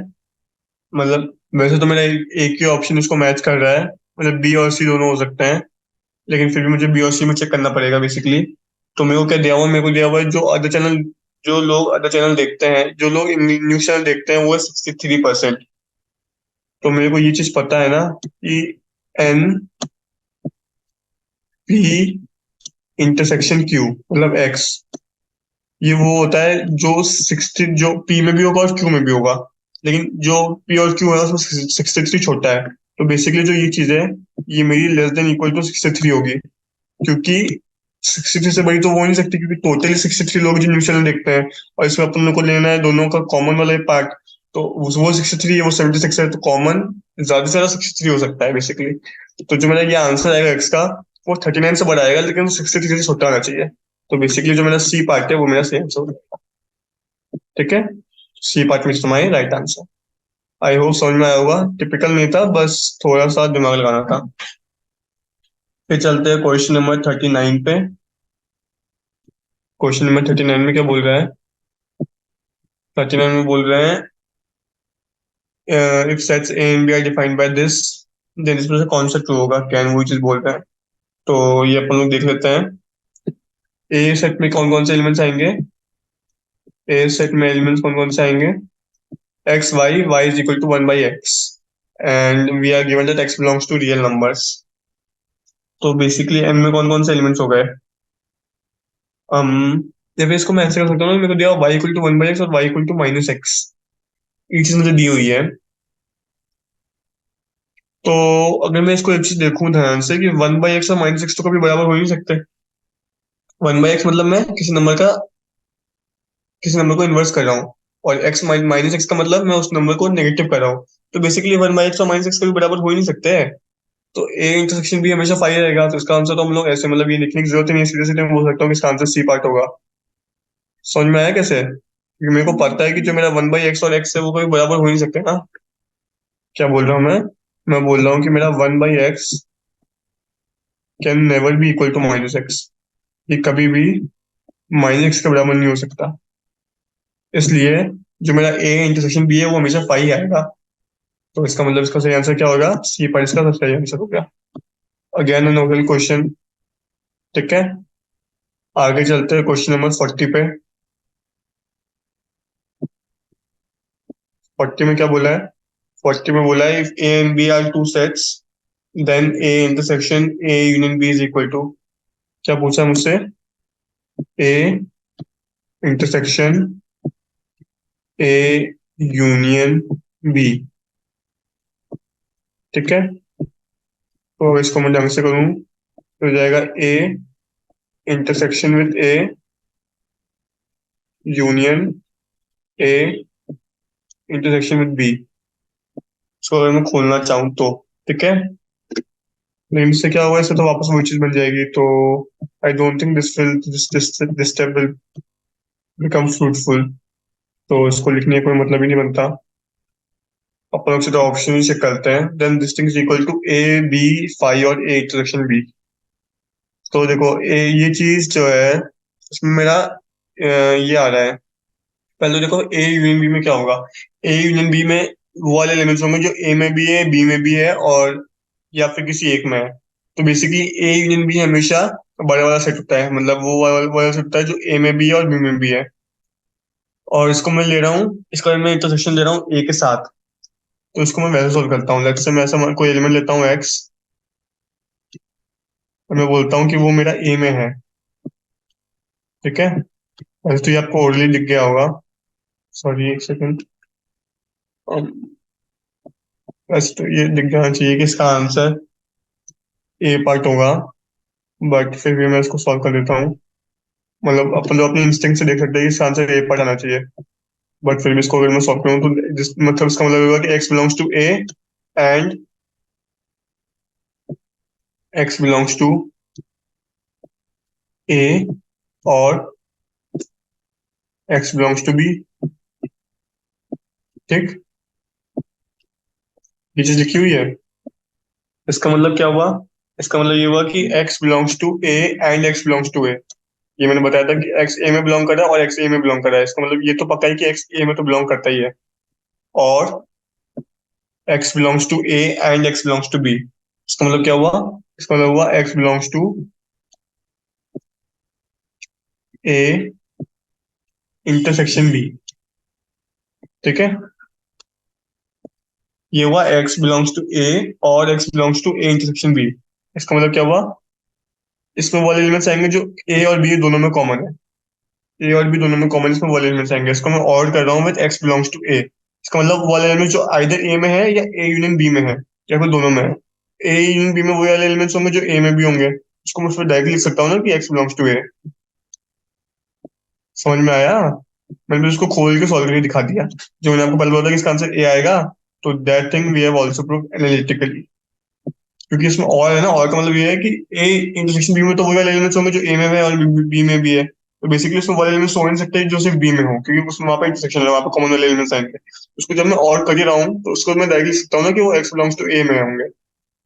मतलब वैसे तो मेरा एक ही ऑप्शन उसको मैच कर रहा है, मतलब बी और सी दोनों हो सकते हैं, लेकिन फिर भी मुझे बी और सी में चेक करना पड़ेगा बेसिकली। तो मेरे को क्या दिया हुआ है? मेरे को दिया हुआ है जो अदर चैनल, जो लोग अदर चैनल देखते हैं, जो लोग न्यूज चैनल देखते हैं, वो है 63%। तो मेरे को ये चीज पता है ना कि एन पी इंटरसेक्शन क्यू मतलब एक्स, ये वो होता है जो 60, जो पी में भी होगा और क्यू में भी होगा। लेकिन जो पी और क्यू है उसमें 63 छोटा है। तो बेसिकली जो ये चीज है, ये मेरी लेस देन इक्वल टू 63 होगी। क्योंकि 63 से बड़ी तो वो नहीं सकती, क्योंकि टोटली 63 लोग जो न्यूज चैनल देखते हैं, और इसमें अपन लोग को लेना है दोनों का कॉमन वाला पार्ट। तो वो 63 है, वो 76 है, तो कॉमन ज्यादा से ज्यादा 63 हो सकता है बेसिकली। तो जो मेरा ये आंसर आएगा एक्स का, वो 39 से बड़ा आएगा, लेकिन 63 से छोटा होना चाहिए। तो बेसिकली जो मेरा सी पार्ट है वो मेरा सही आंसर होगा। ठीक है, सी पार्ट में तुम्हारी राइट आंसर। आई होप समझ में आया होगा। टिपिकल नहीं था, बस थोड़ा सा दिमाग लगाना था। फिर चलते हैं क्वेश्चन नंबर 39 पे। क्वेश्चन नंबर 39 में क्या बोल रहा है? 39 में बोल रहे हैं, if sets A and B are defined by this, then इसमें से कौन सा ट्रू होगा, कैन, वो चीज बोल रहे हैं। तो ये अपन लोग देख लेते हैं। ए सेट में कौन कौन से एलिमेंट्स आएंगे? ए सेट में एलिमेंट्स कौन कौन से आएंगे? X Y, Y is equal to 1/x, and we are given that x belongs to real numbers. तो बेसिकली n में कौन कौन से एलिमेंट्स हो गए? um, या फिर इसको मैं ऐसे कर सकता हूँ ना, मेरे को दिया y इक्वल टू 1/x और y equal to minus X, ये चीज मुझे दी हुई है। तो अगर मैं इसको एक चीज देखूं ध्यान से कि 1/x और माइनस एक्स तो कभी बराबर हो ही नहीं सकते। 1/x मतलब मैं किसी नंबर को इन्वर्स कर रहा हूँ, और x माइनस एक्स का मतलब मैं उस नंबर को नेगेटिव कर रहा हूँ। तो बेसिकली 1/x और माइनस एक्स कभी बराबर हो ही नहीं सकते हैं। तो ए इंटरसेक्शन भी हमेशा फाइव रहेगा। तो इसका आंसर तो हम लोग ऐसे, मतलब ये लिखने की जरूरत ही नहीं है, सीधे सीधे मैं बोल सकता हूँ कि इसका आंसर सी पार्ट होगा। समझ में आया कैसे? क्योंकि मेरे को पता है कि जो मेरा 1/x और x है वो कभी बराबर हो नहीं सकते ना। क्या बोल रहा हूँ मैं बोल रहा हूँ कि मेरा 1/x can never be equal to minus X, ये कभी भी माइनस एक्स के बराबर नहीं हो सकता। इसलिए जो मेरा ए इंटरसेक्शन बी है वो हमेशा फाइव आएगा। तो इसका मतलब इसका सही आंसर क्या होगा? सी पर इसका सही आंसर हो गया। Again noble question. ठीक है, आगे चलते हैं क्वेश्चन नंबर 40 पे। 40 में क्या बोला है? 40 में बोला है, if A and B are two sets, then A intersection A union B is equal to. क्या पूछा है मुझसे? A intersection A union B. ठीक है, तो अगर इसको मैं ढंग से करूं तो हो जाएगा A intersection with A union A intersection with B. इसको अगर मैं खोलना चाहूँ तो ठीक है, लेकिन इससे क्या होगा, इससे तो वापस वही चीज बन जाएगी। तो I don't think this step will become fruitful. तो इसको लिखने का कोई मतलब ही नहीं बनता। अपन लोग सीधा ऑप्शन ही चेक करते हैं। Then this thing is equal to A B five और ए इंटरसेक्शन बी। तो देखो ये चीज जो है इसमें मेरा ये आ रहा है। पहले तो देखो ए यूनियन बी में क्या होगा। ए यूनियन बी में वो वाले एलिमेंट्स होंगे जो ए में भी है बी में भी है और या फिर किसी एक में है। तो बेसिकली ए यूनियन बी हमेशा बड़ा वाला सेट होता है, मतलब वो वाला सेट होता है जो ए में भी है और बी में भी है। और इसको मैं ले रहा हूँ, इसका मैं इंटरसेक्शन ले रहा हूँ ए के साथ। तो इसको मैं वैसे सोल्व करता हूँ। लेट्स से मैं ऐसा कोई एलिमेंट लेता हूँ एक्स और मैं बोलता हूँ कि वो मेरा ए में है। ठीक है, वैसे तो ये आपको ऑलरेडी दिख गया होगा। सॉरी एक सेकंड। वैसे तो ये दिख जाना चाहिए कि इसका आंसर ए पार्ट होगा, बट फिर भी मैं इसको सॉल्व कर देता हूँ। मतलब अपन लोग अपने इंस्टिंक्ट से देख सकते हैं कि इसका आंसर ए पार्ट आना चाहिए। बट फिर भी इसको अगर मैं सॉल्व करूँ तो मतलब इसका मतलब होगा कि x belongs to A and x belongs to A और एक्स बिलोंग्स टू बी। ठीक, ये चीज लिखी हुई है। इसका मतलब क्या हुआ, इसका मतलब ये हुआ कि x belongs to A and x belongs to A. ये मैंने बताया था कि एक्स ए में बिलोंग कर रहा है और एक्स ए में बिलोंग कर रहा है। इसका मतलब ये तो पक्का है कि एक्स ए में तो बिलोंग करता ही है। और x belongs to A and x belongs to B. इसका मतलब क्या हुआ, इसका मतलब हुआ X belongs to A intersection B. ठीक है, ये हुआ एक्स बिलोंग्स टू ए और x belongs to A intersection B. इसका मतलब क्या हुआ, इसमें वाले एलिमेंट्स आएंगे जो ए और बी दोनों में कॉमन है। ए और बी दोनों में कॉमन इसमें वाले एलिमेंट्स आएंगे। इसको मैं और कर रहा हूँ with x belongs to A. इसका मतलब वो वाले एलिमेंट जो आइदर ए में है या ए यूनियन बी में है या फिर दोनों में है। ए यूनियन बी में वो वाले एलिमेंट्स होंगे जो ए में भी होंगे। इसको मैं उसमें डायरेक्टली लिख सकता हूँ ना कि एक्स बिलोंग्स टू ए। समझ में आया। मैंने भी उसको खोल के सॉल्व करके दिखा दिया। जो मैंने आपको पहले बोला था कि इसका आंसर ए आएगा, तो that thing we have also prove analytically. क्योंकि इसमें और है ना, और का मतलब ये है कि ए इंटरसेक्शन बी में तो वही वाले एलिमेंट्स होंगे जो ए में है और बी में भी है। तो बेसिकली उसमें वाले एलिमेंट्स हो नहीं सकते जो सिर्फ बी में हो, क्योंकि उसमें वहाँ पे इंटरसेक्शन है, वहाँ पे कॉमन वाले एलिमेंट्स आएंगे। उसको जब मैं और कर ही रहा हूँ तो उसको मैं डायरेक्टली लिख सकता हूँ ना कि वो एक्स बिलोंग्स टू ए में होंगे।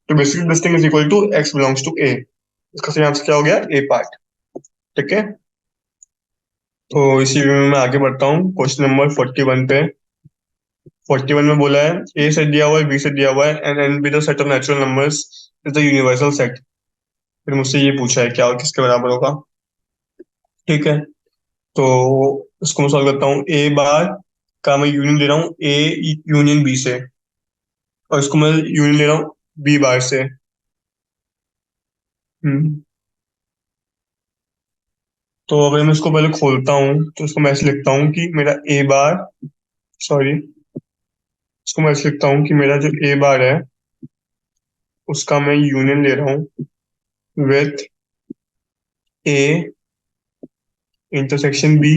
तो basically this thing is equal to x belongs to A. इसका सही आंसर क्या हो गया, ए पार्ट। ठीक है, तो इसी में मैं आगे बढ़ता हूँ क्वेश्चन नंबर 41 पे। 41 में बोला है ए सेट दिया हुआ है, बी सेट दिया हुआ है and N be the set of natural numbers is the universal set. फिर मुझसे ये पूछा है क्या और किसके बराबर होगा। ठीक है, तो इसको मैं सॉल्व करता हूँ। ए बार का मैं यूनियन ले रहा हूँ ए यूनियन बी से, और इसको मैं यूनियन ले रहा हूँ बी बार से। हम्म, तो अगर मैं इसको पहले खोलता हूँ तो इसको मैं ऐसे लिखता हूँ कि मेरा ए बार, सॉरी, इसको मैं ऐसे लिखता हूँ कि मेरा जो ए बार है उसका मैं यूनियन ले रहा हूँ with A intersection B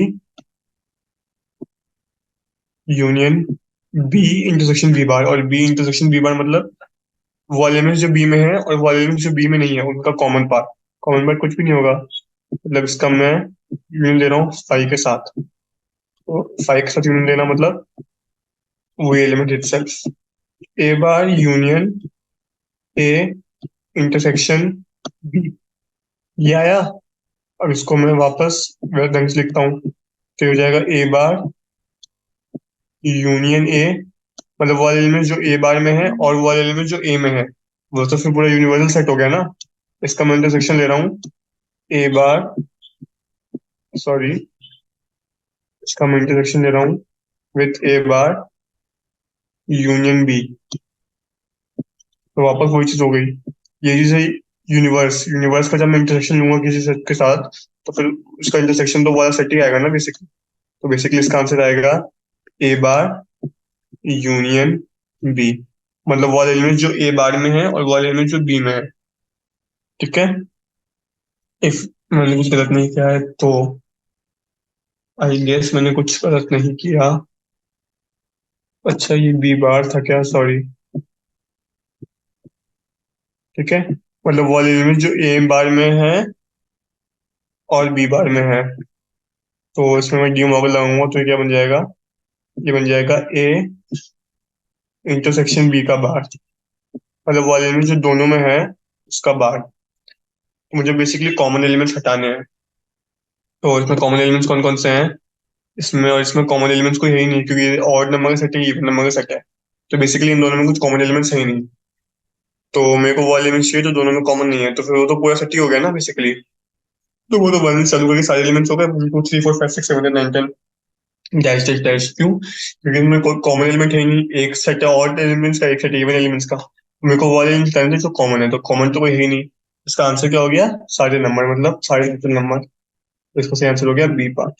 union B intersection B bar. और बी इंटरसेक्शन बी बार मतलब वो एलिमेंट्स जो बी में है और वो एलिमेंट्स जो बी में नहीं है उनका कॉमन पार्ट। कॉमन पार्ट कुछ भी नहीं होगा, मतलब इसका मैं यूनियन ले रहा हूँ फाइव के साथ। तो फाइव के साथ यूनियन लेना मतलब वही element itself. A bar union A intersection B, ये आया। अब इसको मैं वापस वैसे ढंग से लिखता हूँ तो हो जाएगा ए बार यूनियन ए, मतलब वो एलिमेंट जो ए बार में है और वो एलिमेंट जो ए में है वो तो फिर पूरा यूनिवर्सल सेट हो गया ना। इसका मैं इंटरसेक्शन ले रहा हूँ ए बार, सॉरी, इसका मैं इंटरसेक्शन ले रहा हूँ with A bar union B. तो वापस वही चीज हो गई। ये चीज है यूनिवर्स। यूनिवर्स का जब मैं इंटरसेक्शन लूंगा किसी सेट के साथ तो फिर उसका इंटरसेक्शन तो वाला सेट ही आएगा ना बेसिकली। तो बेसिकली इसका आंसर आएगा ए बार यूनियन बी, मतलब वो एलिमेंट जो ए बार में है और वो एलिमेंट जो बी में है। ठीक है, इफ मैंने कुछ गलत नहीं किया है तो आई गेस मैंने कुछ गलत नहीं किया। अच्छा, ये बी बार था क्या, सॉरी। ठीक है, मतलब वो एलिमेंट जो ए बार में है और बी बार में है, तो इसमें मैं डी मॉडल लगाऊंगा तो ये क्या बन जाएगा, ये बन जाएगा ए इंटरसेक्शन बी का बार, मतलब वो एलिमेंट जो दोनों में है उसका बार। तो मुझे बेसिकली कॉमन एलिमेंट्स हटाने हैं। तो इसमें कॉमन एलिमेंट्स कौन कौन से हैं इसमें, और इसमें कॉमन एलिमेंट्स कोई है ही नहीं क्योंकि ये ऑड नंबर का सेट है, इवन नंबर का सेट है। तो बेसिकली इन दोनों में कुछ कॉमन एलिमेंट्स है ही नहीं। तो मेरे को वो एलिमेंट्स चाहिए जो दोनों में कॉमन नहीं है, तो फिर वो तो पूरा सेट ही हो गया ना बेसिकली। तो वो तो वन चालू करके सारे एलिमेंट्स हो गए, 1 2 3 4 5 6 7 8 9 10 डैश डैश डैश। क्यों? क्योंकि इनमें कोई कॉमन एलिमेंट है ही नहीं, एक सेट है ऑड एलिमेंट्स का, एक सेट इवन एलिमेंट्स का। मेरे को वो एलिमेंट चाहिए जो कॉमन है, तो कॉमन तो कोई है ही नहीं। इसका आंसर क्या हो गया, सारे नंबर, मतलब सारे नेचुरल नंबर। इसका सही आंसर हो गया बी पार्ट।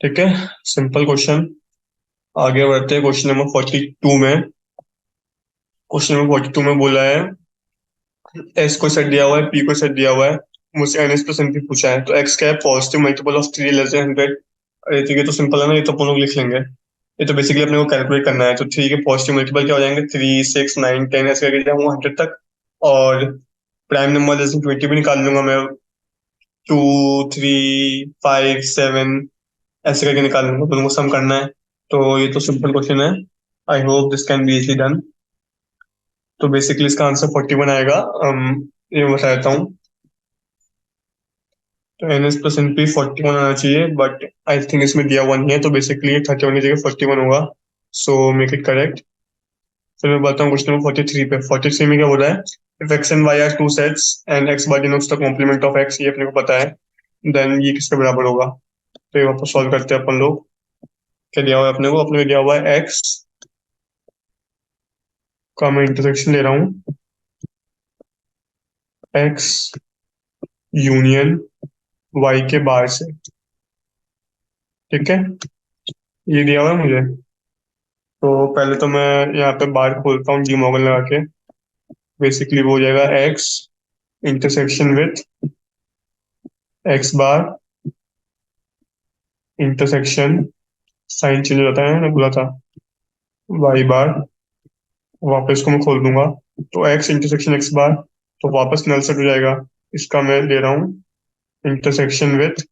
ठीक है, सिंपल क्वेश्चन। आगे बढ़ते हैं क्वेश्चन नंबर 42 में। क्वेश्चन नंबर 42 में बोला है एस को सेट दिया हुआ है, पी को सेट दिया हुआ है, मुझसे N S plus N P पूछा है, तो एक्स क्या है, पॉजिटिव मल्टीपल ऑफ 3 <100। अरे ठीक है, तो सिंपल है ना, ये तो अपन लोग लिख लेंगे। ये तो बेसिकली अपने को कैलकुलेट करना है, तो 3 के पॉजिटिव मल्टीपल क्या हो जाएंगे, 3 6 9 10 ऐसे करके जाऊंगा 100 तक। और प्राइम नंबर जैसे 20 भी निकाल लूंगा मैं, 2 3 5 7 ऐसे करके निकाल लूंगा, दोनों को सम करना है। तो ये तो सिंपल क्वेश्चन है, I hope this can be easily done. तो बेसिकली इसका आंसर 41 आएगा। ये मैं बता देता हूँ। तो N S plus N P 41 आना चाहिए, बट आई थिंक इसमें दिया हुआ नहीं है, तो बेसिकली 31 की जगह 41 होगा। So make it correct. फिर मैं बताता हूँ क्वेश्चन नंबर 43 पे। 43 में क्या बोला है, if X and Y are two sets and X bar denotes the complement of X, ये अपने को पता है, देन ये किसके बराबर होगा। तो ये वापस सॉल्व करते हैं अपन लोग। क्या दिया हुआ है अपने को दिया हुआ है एक्स का मैं इंटरसेक्शन ले रहा हूँ, एक्स यूनियन वाई के बार से। ठीक है, ये दिया हुआ है मुझे। तो पहले तो मैं यहाँ पे बार खोलता हूँ डीमॉर्गन लगा के। बेसिकली वो हो जाएगा X intersection with X bar intersection, sign change हो जाता है ना, बोला था, वाई बार। वापस को मैं खोल दूंगा, तो एक्स इंटरसेक्शन एक्स बार, तो वापस नल सेट हो जाएगा। इसका मैं ले रहा हूँ intersection with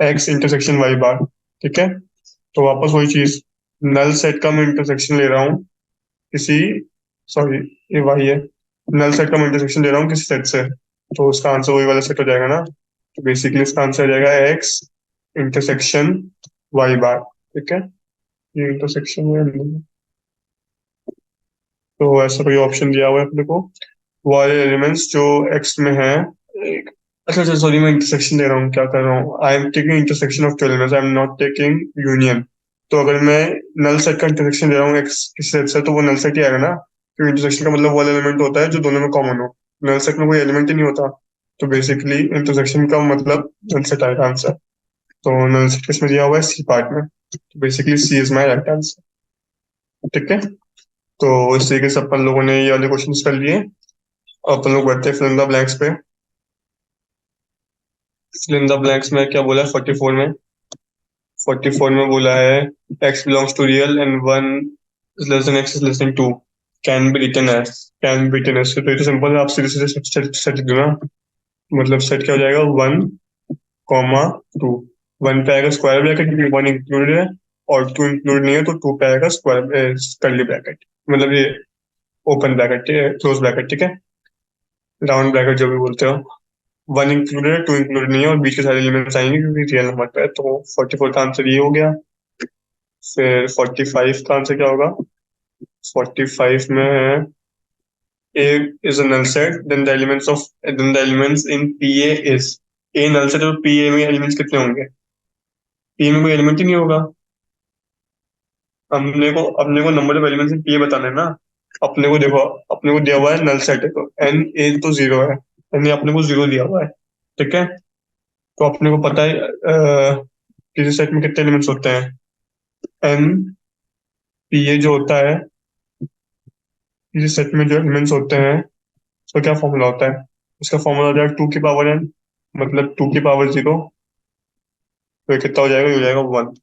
x intersection y bar. ठीक है, तो वापस वही चीज, नल सेट का मैं इंटरसेक्शन ले रहा हूँ किसी, सॉरी ये वाई है, नल सेट का मैं इंटरसेक्शन ले रहा हूँ किसी सेट से, तो उसका आंसर वही वाला सेट हो जाएगा ना। तो बेसिकली इसका आंसर हो जाएगा एक्स इंटरसेक्शन वाई बार। ठीक है, ये इंटरसेक्शन में, तो ऐसा कोई ऑप्शन दिया हुआ है अपने को, वाले एलिमेंट्स जो एक्स में है। अच्छा अच्छा, सॉरी, मैं इंटरसेक्शन दे रहा हूँ, क्या कर रहा हूँ, I am taking intersection of two elements, I am not taking union. तो अगर मैं नल सेट का इंटरसेक्शन दे रहा हूँ एक्स किसी सेट से, तो वो नल सेट ही आएगा ना, क्योंकि इंटरसेक्शन का मतलब वो एलिमेंट होता है जो दोनों में कॉमन हो। नल सेट में कोई एलिमेंट ही नहीं होता, तो बेसिकली इंटरसेक्शन का मतलब नल सेट आएगा आंसर। तो नल सेट किसमें दिया हुआ है, सी पार्ट में, तो basically C is my right answer. ठीक है, तो इस तरीके से अपन लोगों ने ये वाले क्वेश्चन कर लिए। अब अपन लोग बढ़ते हैं फिल इन द ब्लैंक्स पे। फिल इन द ब्लैंक्स में क्या बोला है 44 में, 44 में बोला है x belongs to real and 1 is less than x is less than 2 can be written as, can be written as, तो ये तो सिंपल है, आप सीधे सीधे सेट दो ना। मतलब सेट क्या हो जाएगा, 1 कॉमा 2। 1 पे आएगा स्क्वायर ब्रैकेट क्योंकि 1 इंक्लूडेड है, और 2 इंक्लूड नहीं है, तो 2 पे आएगा स्क्वायर कर्ली ब्रैकेट, मतलब ये ओपन ब्रैकेट, क्लोज ब्रैकेट। ठीक है, राउंड ब्रैकेट जो भी बोलते हो। 1 इंक्लूडेड है, 2 इंक्लूडेड नहीं है, और बीच के सारे एलिमेंट्स आएंगे क्योंकि रियल नंबर पे है, तो 44 का आंसर ये हो गया। फिर 45 का आंसर क्या होगा, 45 में है A is a null set, then the elements in PA is, A null set और PA में एलिमेंट्स कितने होंगे, P में कोई एलिमेंट ही नहीं होगा। अपने को number of elements in PA बताना है ना। अपने को देखो, अपने को दिया हुआ है नल सेट है, तो N A तो 0 है, यानी अपने को 0 दिया हुआ है। ठीक है, तो अपने को पता है किसी सेट में कितने एलिमेंट्स होते हैं, एन पी ए जो होता है, इस सेट में जो एलिमेंट्स होते हैं उसका क्या फॉर्मूला होता है? उसका फॉर्मूला होता है 2 की पावर n, मतलब 2 की पावर 0। तो ये कितना हो जाएगा? ये हो जाएगा 1।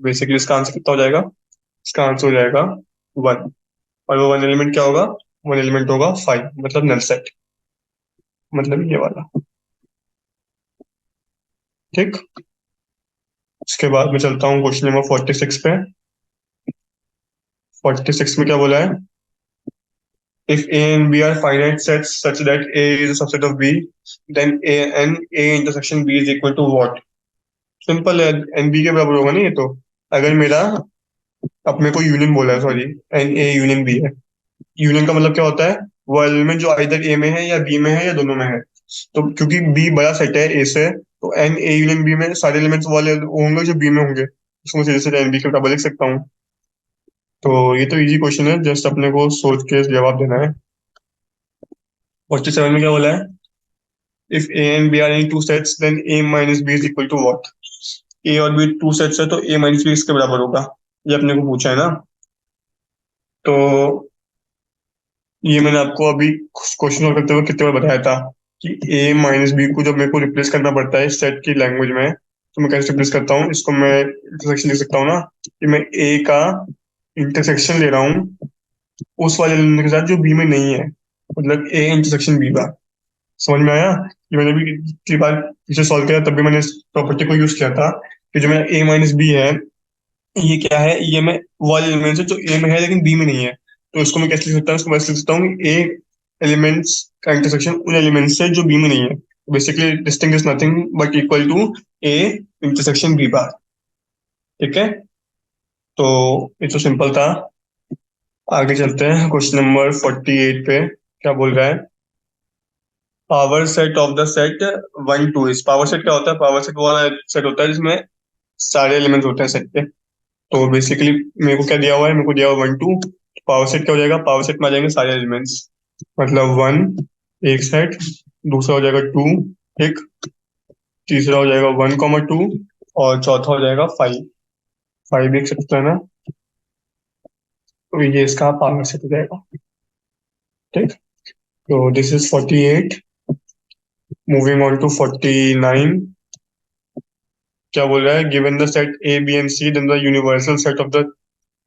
बेसिकली इसका आंसर कितना हो जाएगा? इसका आंसर हो जाएगा 1। और वो वन एलिमेंट क्या होगा? वन एलिमेंट होगा 5, मतलब नल सेट, मतलब ये वाला। ठीक। इसके बाद मैं चलता हूँ क्वेश्चन नंबर 46 पे। 46 में क्या बोला है? If A and B are finite sets such that A is a subset of B, then A and A intersection B is equal to what? Simple है, एन बी के बराबर होगा ना ये तो। अगर मेरा, अब मेरे को यूनियन बोला है, sorry, N A union B है। यूनियन का मतलब क्या होता है? वो एलिमेंट जो आइदर ए में है या बी में है या दोनों में है। तो क्योंकि बी बड़ा सेट है ए से, तो एन ए यूनियन बी में सारे एलिमेंट्स वाले होंगे जो बी में होंगे, उसको मैं सीधे सीधे एन बी के बराबर लिख सकता हूँ। तो ये तो इजी क्वेश्चन है, जस्ट अपने को सोच के जवाब देना है। 47 में क्या बोला है? If A and B are in two sets then A minus B is equal to what? A और बी टू सेट्स है तो ए माइनस बी इसके बराबर होगा। ये अपने को पूछा है ना। तो ये मैंने आपको अभी क्वेश्चन सॉल्व करते हुए कितने बार बताया था कि ए माइनस बी को जब मेरे को रिप्लेस करना पड़ता है सेट की लैंग्वेज में, तो मैं कैसे रिप्लेस करता हूँ? इसको मैं इंटरसेक्शन लिख सकता हूँ ना, कि मैं ए का इंटरसेक्शन ले रहा हूँ उस वाले एलिमेंट के साथ जो बी में नहीं है, मतलब ए इंटरसेक्शन बी का। समझ में आया? ये मैंने भी पिछली बार पीछे सॉल्व किया, तब भी मैंने इस प्रॉपर्टी को यूज किया था कि जो मेरा ए माइनस बी है, ये क्या है? ये मैं वो वाले एलिमेंट्स है जो ए में है लेकिन बी में नहीं है। तो इसको मैं कैसे लिख सकता हूँ? इसको मैं ऐसे लिख सकता हूँ कि ए एलिमेंट्स का इंटरसेक्शन उन एलिमेंट्स से जो बी में नहीं है। Basically this thing is nothing but equal to A intersection B bar. ठीक है, तो ये तो सिंपल था। आगे चलते हैं क्वेश्चन नंबर 48 पे। क्या बोल रहा है? Power set of the set 1 2 is. Power set क्या होता है? पावर सेट वो वाला सेट होता है जिसमें सारे एलिमेंट्स होते हैं सेट पे। तो बेसिकली मेरे को क्या दिया हुआ है? मेरे को दिया हुआ 1 2। पावर सेट क्या हो जाएगा? पावर सेट में आ जाएंगे सारे एलिमेंट्स, मतलब 1 एक सेट, दूसरा हो जाएगा 2 एक, तीसरा हो जाएगा 1 2, और चौथा हो जाएगा 5। 5 एक सेट होता है ना, तो ये इसका पावर सेट हो जाएगा। ठीक। तो this is 48। Moving on to 49। क्या बोल रहा है? Given the set A B and C then the universal set of the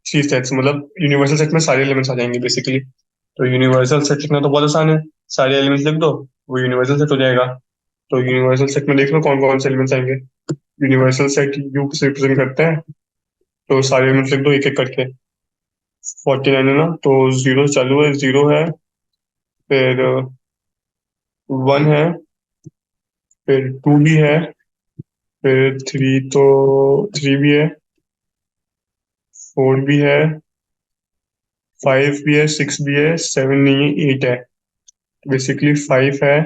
three sets, मतलब यूनिवर्सल सेट में सारे एलिमेंट्स आ जाएंगे बेसिकली। तो यूनिवर्सल सेट लिखना तो बहुत आसान है, सारे एलिमेंट्स लिख दो, वो यूनिवर्सल सेट हो जाएगा। तो यूनिवर्सल सेट में देख लो कौन कौन से एलिमेंट्स आएंगे। यूनिवर्सल सेट यू से रिप्रेजेंट करते हैं, तो सारे एलिमेंट्स लिख दो एक एक करके। 49 है ना, तो जीरो चालू है, जीरो है, फिर 1 है, फिर 2 भी है, फिर 3 तो 3 भी है, 4 भी है, 5 भी है, 6 भी है, 7 नहीं है, 8 है। बेसिकली 5 है,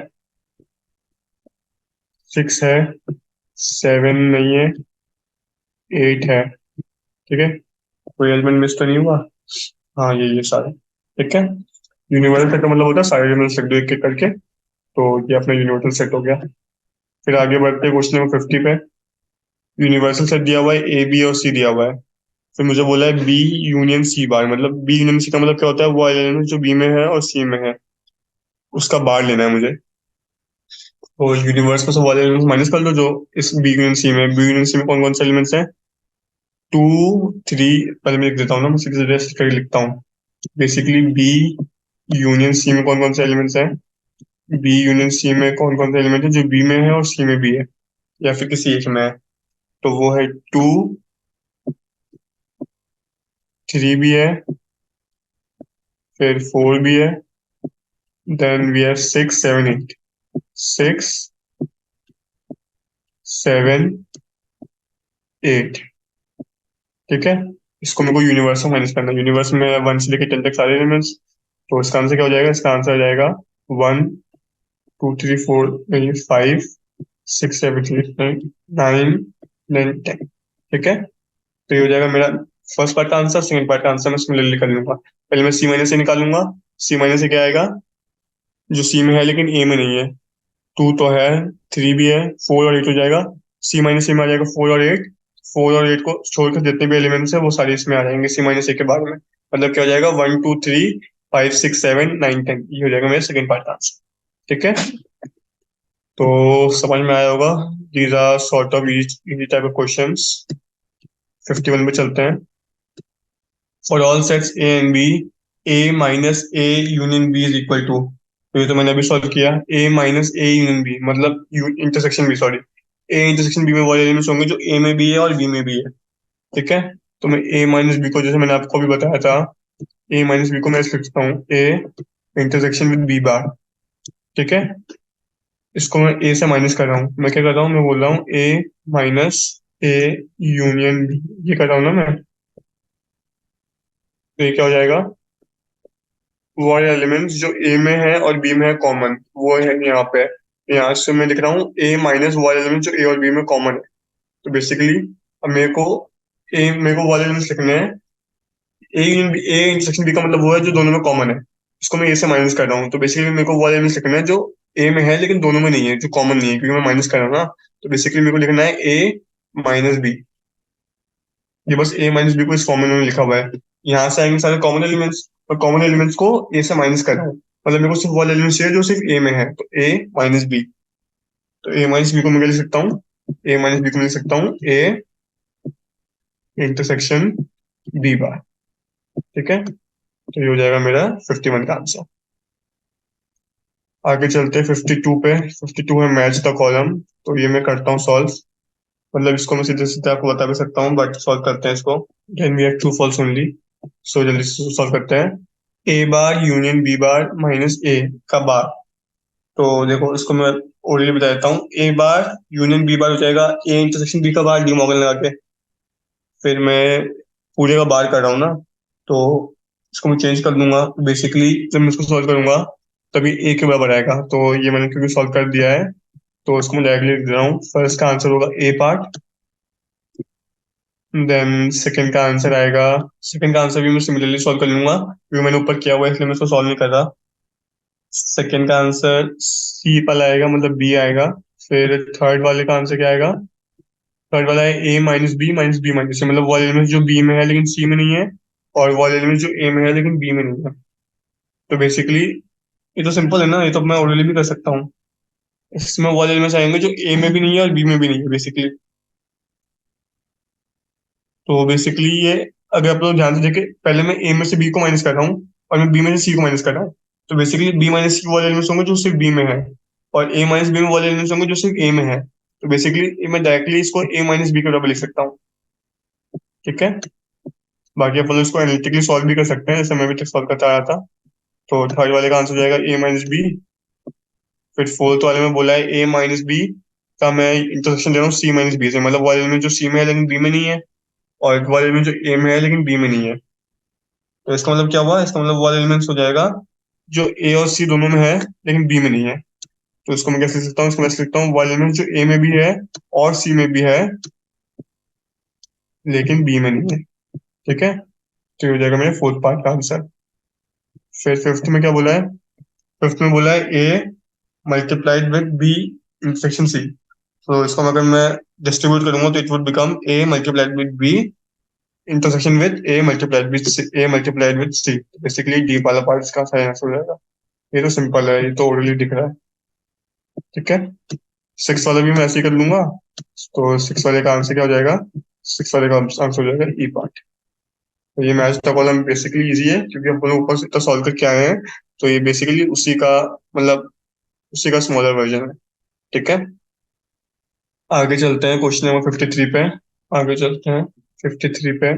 6 है, 7 नहीं है, 8 है। ठीक है, कोई एलिमेंट मिस तो नहीं हुआ? हाँ, ये सारे। ठीक है, यूनिवर्सल सेट का मतलब होता है सारे एलिमेंट्स लिख दो एक एक करके। तो ये अपना यूनिवर्सल सेट हो गया। फिर आगे बढ़ते हैं क्वेश्चन नंबर 50 पे। यूनिवर्सल सेट दिया हुआ है, ए बी और सी दिया हुआ है। फिर मुझे बोला है बी यूनियन सी बार, मतलब बी यूनियन सी का मतलब क्या होता है? वो एलिमेंट जो बी में है और सी में है उसका बार लेना है मुझे। तो यूनिवर्स में सब वाले एलिमेंट्स माइनस कर लो जो इस बी यूनियन सी में। बी यूनियन सी में कौन कौन से एलिमेंट्स हैं? 2 3, पहले मैं लिख देता हूँ ना, मैं सीधे सीधे ऐसे करके लिखता हूँ। बेसिकली बी यूनियन सी में कौन कौन से एलिमेंट्स हैं? बी यूनियन सी में कौन कौन से एलिमेंट है जो बी में है और सी में भी है, या फिर किसी एक में है? तो वो है 2, 3 भी है, फिर 4 भी है, देन वी हैव 6 7 8। 6 7 8। ठीक है, इसको मेरे को यूनिवर्स में माइनस करना है। यूनिवर्स में 1 से लेकर 10 तक सारे एलिमेंट्स। तो इसका आंसर क्या हो जाएगा? इसका आंसर हो जाएगा 1 2 3 4 नहीं, 5 6 7 8 9 9 10। ठीक है, तो ये हो जाएगा मेरा फर्स्ट पार्ट का आंसर। सेकंड पार्ट का आंसर मैं सिमिलरली कर लूंगा। पहले मैं सी माइनस से निकालूंगा। सी माइनस से क्या आएगा? जो सी में है लेकिन ए में नहीं है, 2 तो है, 3 भी है, 4 और 8 हो जाएगा। सी माइनस सी में आ जाएगा 4 और 8। 4 और 8 को छोड़कर जितने भी एलिमेंट्स है वो सारे इसमें आ जाएंगे C-A के बारे में। मतलब क्या हो जाएगा, 1 2 3 5 6 7 9 10, ये हो जाएगा मेरा सेकंड पार्ट का आंसर। ठीक है, तो समझ में आया होगा। These are sort of easy type of questions. 51 पे चलते हैं। For all sets A and B, A minus A union B is equal to, तो ये तो मैंने अभी सॉल्व किया। A minus A union B मतलब intersection B, sorry, A intersection B में वो एलिमेंट्स होंगे जो ए में भी है और बी में भी है। ठीक है, तो मैं ए माइनस बी को, जैसे मैंने आपको भी बताया था, ए माइनस बी को मैं ऐसे लिखता हूँ, A intersection with B bar. ठीक है, इसको मैं ए से माइनस कर रहा हूँ। मैं क्या कर रहा हूँ, मैं बोल रहा हूँ ए माइनस ए यूनियन बी, ये कर रहा हूँ ना मैं। तो ये क्या हो जाएगा, वो वाले एलिमेंट्स जो ए में है और बी में है कॉमन, वो है यहाँ पे। यहाँ से मैं लिख रहा हूँ ए माइनस वो वाले एलिमेंट्स जो ए और बी में कॉमन है। तो बेसिकली अब मेरे को वो वाले एलिमेंट्स लिखने हैं। ए इंटरसेक्शन बी का मतलब वो है जो दोनों में कॉमन है। इसको मैं ए से माइनस कर रहा हूँ, तो बेसिकली मेरे को वो वाले एलिमेंट्स लिखना है जो ए में है लेकिन दोनों में नहीं है, जो कॉमन नहीं है, क्योंकि मैं माइनस कर रहा हूँ ना। तो बेसिकली मेरे को लिखना है ए माइनस बी। ये बस ए माइनस बी को इस फॉर्मूले में लिखा हुआ है। यहाँ से आएंगे सारे कॉमन एलिमेंट्स, और कॉमन एलिमेंट्स को ए से माइनस कर रहा हूँ। मतलब मेरे को सिर्फ वाले एलिमेंट्स चाहिए जो सिर्फ ए में है, तो ए माइनस बी। तो ए माइनस बी को मैं क्या लिख सकता हूँ, ए माइनस बी को मैं लिख सकता हूँ ए इंटरसेक्शन बी बार। ठीक है, तो ये हो जाएगा मेरा 51 का आंसर। आगे चलते हैं 52 पे। 52 है मैच द कॉलम, तो ये मैं करता हूँ सॉल्व। मतलब इसको मैं सीधे सीधे आपको बता भी सकता हूँ, बट सॉल्व करते हैं इसको। Then we have true false only, so जल्दी से सॉल्व करते हैं। A bar union B bar minus A का बार। तो देखो इसको मैं ऑलरेडी बता देता हूँ। ए बार यूनियन बी बार हो जाएगा ए इंटरसेक्शन बी का बार डी मॉर्गन लगा के। फिर मैं पूरे का बार कर रहा हूँ ना, तो इसको मैं चेंज कर दूंगा। बेसिकली जब मैं इसको सॉल्व करूंगा तभी ए के बराबर आएगा, तो ये मैंने क्योंकि सॉल्व कर दिया है, तो इसको मैं डायरेक्टली लिख दे रहा हूँ। फर्स्ट का आंसर होगा ए पार्ट, देन सेकंड का आंसर आएगा। सेकंड का आंसर भी मैं सिमिलरली सॉल्व कर लूंगा क्योंकि मैंने ऊपर किया हुआ है, इसलिए मैं इसको सॉल्व नहीं कर रहा। सेकंड का आंसर सी पर आएगा, मतलब बी आएगा। फिर थर्ड वाले का आंसर क्या आएगा, थर्ड वाला है ए बी माइनस सी, मतलब वो एलिमेंट जो बी में है लेकिन सी में नहीं है, और वो एलिमेंट जो ए में है लेकिन बी में नहीं है। तो बेसिकली ये तो सिंपल है ना, ये तो मैं ऑलरेडी भी कर सकता हूँ। इसमें वो एलिमेंट्स आएंगे जो ए में भी नहीं है और बी में भी नहीं है बेसिकली। तो बेसिकली ये, अगर आप लोग ध्यान से देखें, पहले मैं ए में से बी को माइनस कर रहा हूँ और मैं बी में से सी को माइनस कर रहा हूँ। तो बेसिकली बी माइनस सी वाले एलिमेंट्स होंगे जो सिर्फ बी में है, और ए माइनस बी में वाले एलिमेंट्स होंगे जो सिर्फ ए में है। तो बेसिकली मैं डायरेक्टली इसको ए माइनस बी के बराबर लिख सकता हूँ। ठीक है, बाकी अपन लोग इसको एनालिटिकली सॉल्व भी कर सकते हैं, जैसे मैं भी तक सॉल्व करता आया था। तो थर्ड वाले का आंसर हो जाएगा ए माइनस बी। फिर फोर्थ वाले में बोला है ए माइनस बी का मैं इंटरसेक्शन दे रहा हूँ सी माइनस बी से, मतलब वो एलिमेंट जो सी में है लेकिन बी में नहीं है, और वो एलिमेंट जो ए में है लेकिन बी में नहीं है। तो इसका मतलब क्या हुआ, इसका मतलब वो एलिमेंट्स हो जाएगा जो ए और सी दोनों में है लेकिन बी में नहीं है। तो इसको मैं कैसे लिख सकता हूँ, इसको मैं ऐसे लिखता हूँ, वो एलिमेंट जो ए में भी है और सी में भी है लेकिन बी में नहीं है। ठीक है, तो ये हो जाएगा मेरे फोर्थ पार्ट का आंसर। फिर फिफ्थ में क्या बोला है, फिफ्थ में बोला है A multiplied with B intersection C. तो इसको अगर मैं डिस्ट्रीब्यूट करूंगा तो it would become A multiplied with B intersection with A multiplied with C. Basically D वाला पार्ट इसका सही आंसर हो जाएगा। ये तो सिंपल है, ये तो ऑलरेडी दिख रहा है। ठीक है, सिक्स वाला भी मैं ऐसे ही कर लूंगा। तो सिक्स वाले का आंसर क्या हो जाएगा, सिक्स वाले का आंसर हो जाएगा ई पार्ट। तो ये match the column basically easy है क्योंकि हम लोग ऊपर से इतना सॉल्व करके आए हैं। तो ये बेसिकली उसी का, मतलब उसी का स्मॉलर वर्जन है। ठीक है, आगे चलते हैं क्वेश्चन नंबर 53 पे। आगे चलते हैं 53 पे।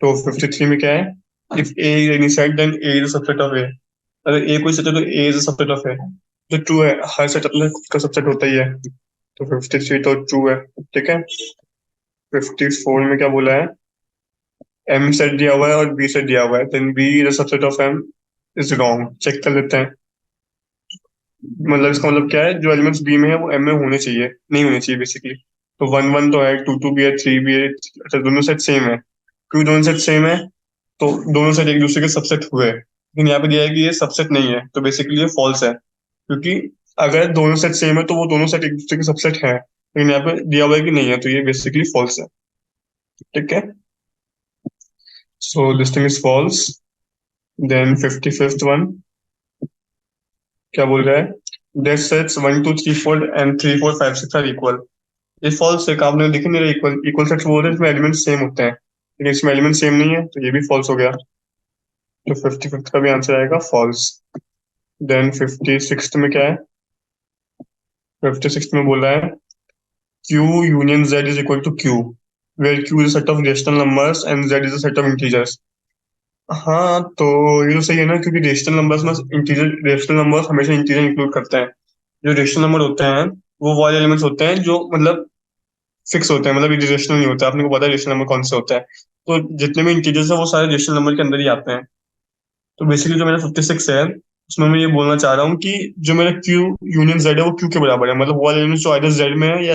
तो 53 में क्या है, if A is any set then A is subset of A. अगर ए कोई सेट है तो A is subset of A, जो ट्रू है। हर सेट अपने खुद का सबसेट होता ही है, तो 53 तो ट्रू है। ठीक है, 54 में क्या बोला है, एम सेट दिया हुआ है और बी सेट दिया हुआ है, then B is subset of M is wrong. Check कर लेते हैं। मतलब इसका मतलब क्या है, जो एलिमेंट्स बी में है वो एम में होने चाहिए, नहीं होने चाहिए बेसिकली। तो वन वन तो है, टू टू भी है, थ्री भी है। अच्छा, दोनों सेट सेम है। क्यों दोनों सेट सेम है, तो दोनों सेट एक दूसरे के सबसेट हुए, लेकिन यहाँ पे दिया है कि ये सबसेट नहीं है, तो बेसिकली ये फॉल्स है। क्योंकि अगर दोनों सेट सेम है तो वो दोनों सेट एक दूसरे के सबसेट है, लेकिन यहाँ पे दिया हुआ है कि नहीं है, तो ये बेसिकली फॉल्स है। ठीक है, so this thing is false. Then 55th one क्या बोल रहा है, that sets 1 2 3 4 and 3 4 5 6 are equal. ये फॉल्स है, आपने देखे नहीं, इक्वल इक्वल सेट्स बोल रहे हैं इसमें एलिमेंट सेम होते हैं, लेकिन इसमें एलिमेंट सेम नहीं है, तो ये भी फॉल्स हो गया। तो 55th का भी आंसर आएगा फॉल्स। देन 56th में क्या है, 56th में बोला है Q union Z is equal to Q, where Q is a set of rational numbers and Z is a set of integers। हाँ, तो ये तो सही है ना, क्योंकि रेशनल नंबर्स में इंटीजर, रेशनल नंबर्स हमेशा इंटीजर इंक्लूड करते हैं। जो रेशनल नंबर होते हैं वो वाले एलिमेंट्स होते हैं जो मतलब फिक्स होते हैं, मतलब इरेशनल नहीं होता है। आपने को पता है रेशनल नंबर कौन से होता है, तो जितने भी इंटीजर्स है वो सारे रेशनल नंबर के अंदर ही आते हैं। तो बेसिकली जो मेरा 56 है उसमें मैं ये बोलना चाह रहा हूँ कि जो मेरा Q यूनियन Z है वो Q के बराबर है, मतलब वो वाले एलिमेंट्स जो आइदर Z में है या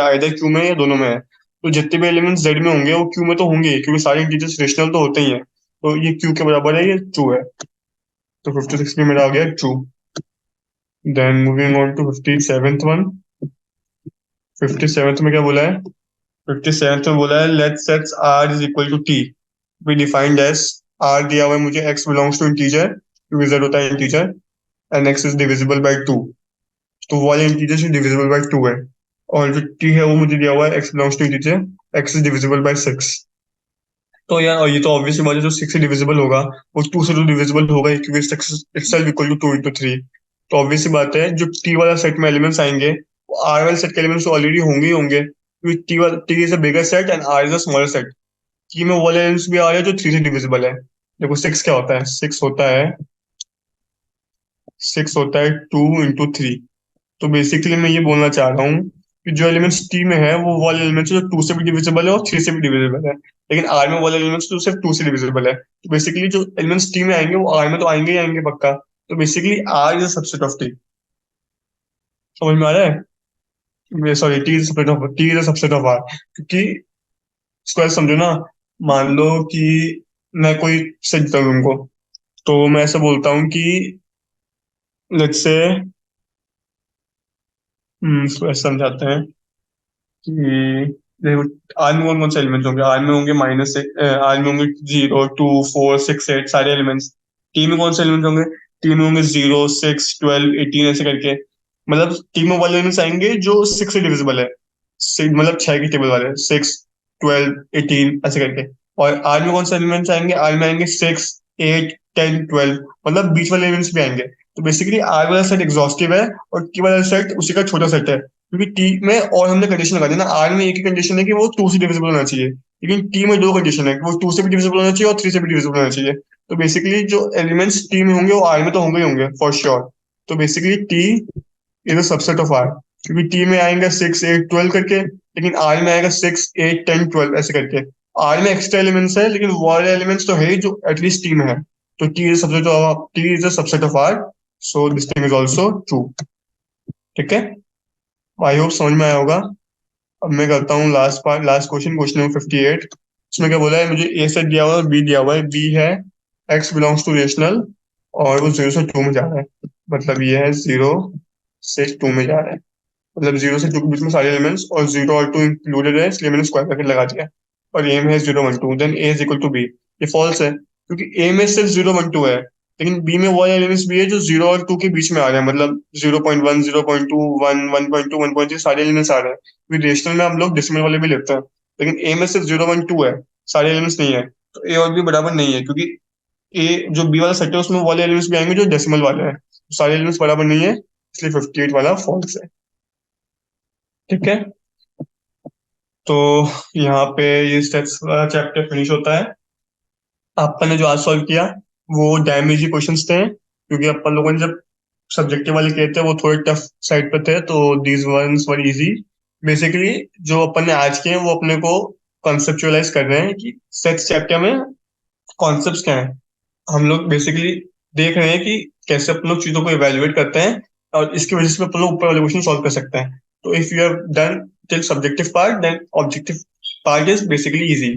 आइदर Q में है या दोनों में है। तो जितने भी एलिमेंट्स Z में होंगे वो Q में तो होंगे ही, क्योंकि सारे इंटीजर्स रेशनल तो होते ही हैं। तो ये Q के बराबर है, ये ट्रू है। तो 56 में मेरा आ गया true. Then moving on to 57th one. 57th में क्या बोला है, 57th में बोला है let sets R is equal to T be defined as. R दिया हुआ है मुझे, X बिलोंग्स टू इंटीजर, क्योंकि Z होता है integer, and X is divisible by 2। तो वो वाले इंटीजर से डिविजिबल बाई 2 है। और जो T है वो मुझे दिया हुआ है X belongs to integer, X is divisible by 6। तो यार, और ये तो ऑब्वियसली बात है, जो 6 से डिविजिबल होगा वो 2 से तो डिविजिबल होगा ही, क्योंकि 6 इटसेल्फ इक्वल टू 2 इंटू 3। तो ऑब्वियसली बात है, जो T वाला सेट में एलिमेंट्स आएंगे वो R वाले सेट के एलिमेंट्स ऑलरेडी होंगे ही होंगे, क्योंकि T is a bigger set and R is a smaller set. T में वो वाले एलिमेंट्स भी आ रहे हैं जो 3 से डिविजिबल है। देखो 6 क्या होता है, 6 होता है 2 इंटू 3। तो बेसिकली मैं ये बोलना चाह रहा हूँ कि जो एलिमेंट्स टी में है वो वाले एलिमेंट्स जो 2 से भी डिविजिबल है और 3 से भी डिविजिबल है, लेकिन आर में वाले एलिमेंट्स तो सिर्फ 2 से डिविजिबल है। तो बेसिकली जो एलिमेंट्स टी में आएंगे वो आर में तो आएंगे ही आएंगे पक्का। तो basically R is a subset of T. समझ में आ रहा है, sorry, T is a subset of R, क्योंकि इसको ऐसे समझो ना, मान लो कि मैं कोई सेट देता हूँ तुमको, तो मैं ऐसा बोलता हूँ कि लेट्स से, इसको ऐसे समझाते हैं कि देखो, आर में कौन कौन से एलिमेंट्स होंगे, आर में होंगे आर में होंगे 0 2 4 6 8 सारे एलिमेंट्स। टी में कौन से एलिमेंट्स होंगे, टी में होंगे 0 6 12 18 ऐसे करके। मतलब टी में वाले एलिमेंट्स आएंगे जो 6 से डिविजिबल है, मतलब 6 के टेबल वाले, 6 12 18 ऐसे करके। और आर में कौन से एलिमेंट्स आएंगे, आर में आएंगे 6 8 10 12, मतलब बीच वाले एलिमेंट्स भी आएंगे। तो बेसिकली आर वाला सेट एग्जॉस्टिव है और टी वाला सेट उसी का छोटा सेट है, क्योंकि टी में और हमने कंडीशन लगा दी ना, आर में एक ही कंडीशन है कि वो 2 से डिविजिबल होना चाहिए, लेकिन टी में दो कंडीशन है कि वो 2 से भी डिविजिबल होना चाहिए और 3 से भी डिविजिबल होना चाहिए। तो बेसिकली जो एलिमेंट्स टी में होंगे वो आर में तो होंगे ही होंगे फॉर श्योर। तो basically T is a subset of R, क्योंकि टी में आएंगे 6 8 12 करके, लेकिन आर में आएगा 6 8 10 12 ऐसे करके। आर में एक्स्ट्रा एलिमेंट्स है, लेकिन वो वाले एलिमेंट्स तो है ही जो एटलीस्ट टी में है। तो T is a subset of R, so this thing is also true. ठीक है, आई होप समझ में आया होगा। अब मैं करता हूँ last part, last question, question number 58। इसमें क्या बोला है, मुझे ए सेट दिया हुआ है और बी दिया हुआ है। बी है एक्स बिलोंग्स टू रेशनल और वो 0 से 2 में जा रहा है, मतलब ये है 0 से 2 में जा रहा है, मतलब 0 से 2 के बीच में सारे एलिमेंट्स, और 0 और 2 इंक्लूडेड है, इसलिए मैंने स्क्वायर ब्रैकेट लगा दिया। और ए में है 0 1 2, then A is equal to B. ये फॉल्स है, क्योंकि ए में सिर्फ 0 1 2 है, लेकिन बी में वो एलिमेंट्स भी है जो 0 और 2 के बीच में आ रहे हैं, मतलब 0 1 0 2 1 1 2 1 3 सारे एलिमेंट्स आ रहे हैं, क्योंकि रेशनल में हम लोग डेसिमल वाले भी लेते हैं। लेकिन ए में सिर्फ 0 1 2 है, सारे एलिमेंट्स नहीं है। तो ए और बी बराबर नहीं है, क्योंकि ए जो बी वाला सेट है उसमें वाले एलिमेंट्स भी आएंगे जो डेसिमल वाले हैं, सारे एलिमेंट्स बराबर नहीं है, इसलिए 58 वाला फॉल्स है। ठीक है, तो यहाँ पे ये स्टेप्स वाला चैप्टर फिनिश होता है। अपन ने जो आज सॉल्व किया वो डैम इजी क्वेश्चंस थे, क्योंकि अपन लोगों ने जब सब्जेक्टिव वाले किए थे वो थोड़े टफ साइड पे थे, तो these ones were easy. Basically जो अपन ने आज किए हैं वो अपने को कॉन्सेप्चुअलाइज कर रहे हैं कि सेक्स चैप्टर में कॉन्सेप्ट्स क्या हैं। हम लोग बेसिकली देख रहे हैं कि कैसे अपन लोग चीजों को इवेल्युएट करते हैं, और इसकी वजह से अपन लोग ऊपर वाले क्वेश्चन सॉल्व कर सकते हैं। तो if you have done till subjective part, then objective part is basically easy.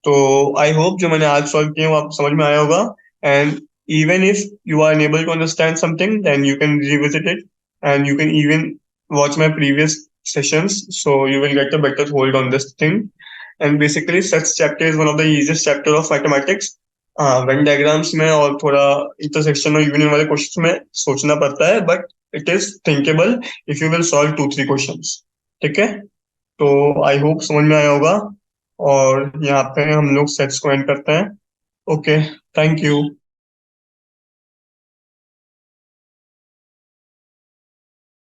तो आई होप जो मैंने आज सॉल्व किया वो आपको समझ में आया होगा। And even if you are unable to understand something, then you can revisit it and you can even watch my previous sessions, so you will get a better hold on this thing. And basically, sets chapter is one of the easiest chapter of mathematics. Venn diagrams में और थोड़ा intersection और union वाले question में सोचना पड़ता है, but it is thinkable if you will solve 2-3 questions. ठीक है, तो आई होप समझ में आया होगा. और यहाँ पे हम लोग सेट्स को एंड करते हैं. Okay, thank you.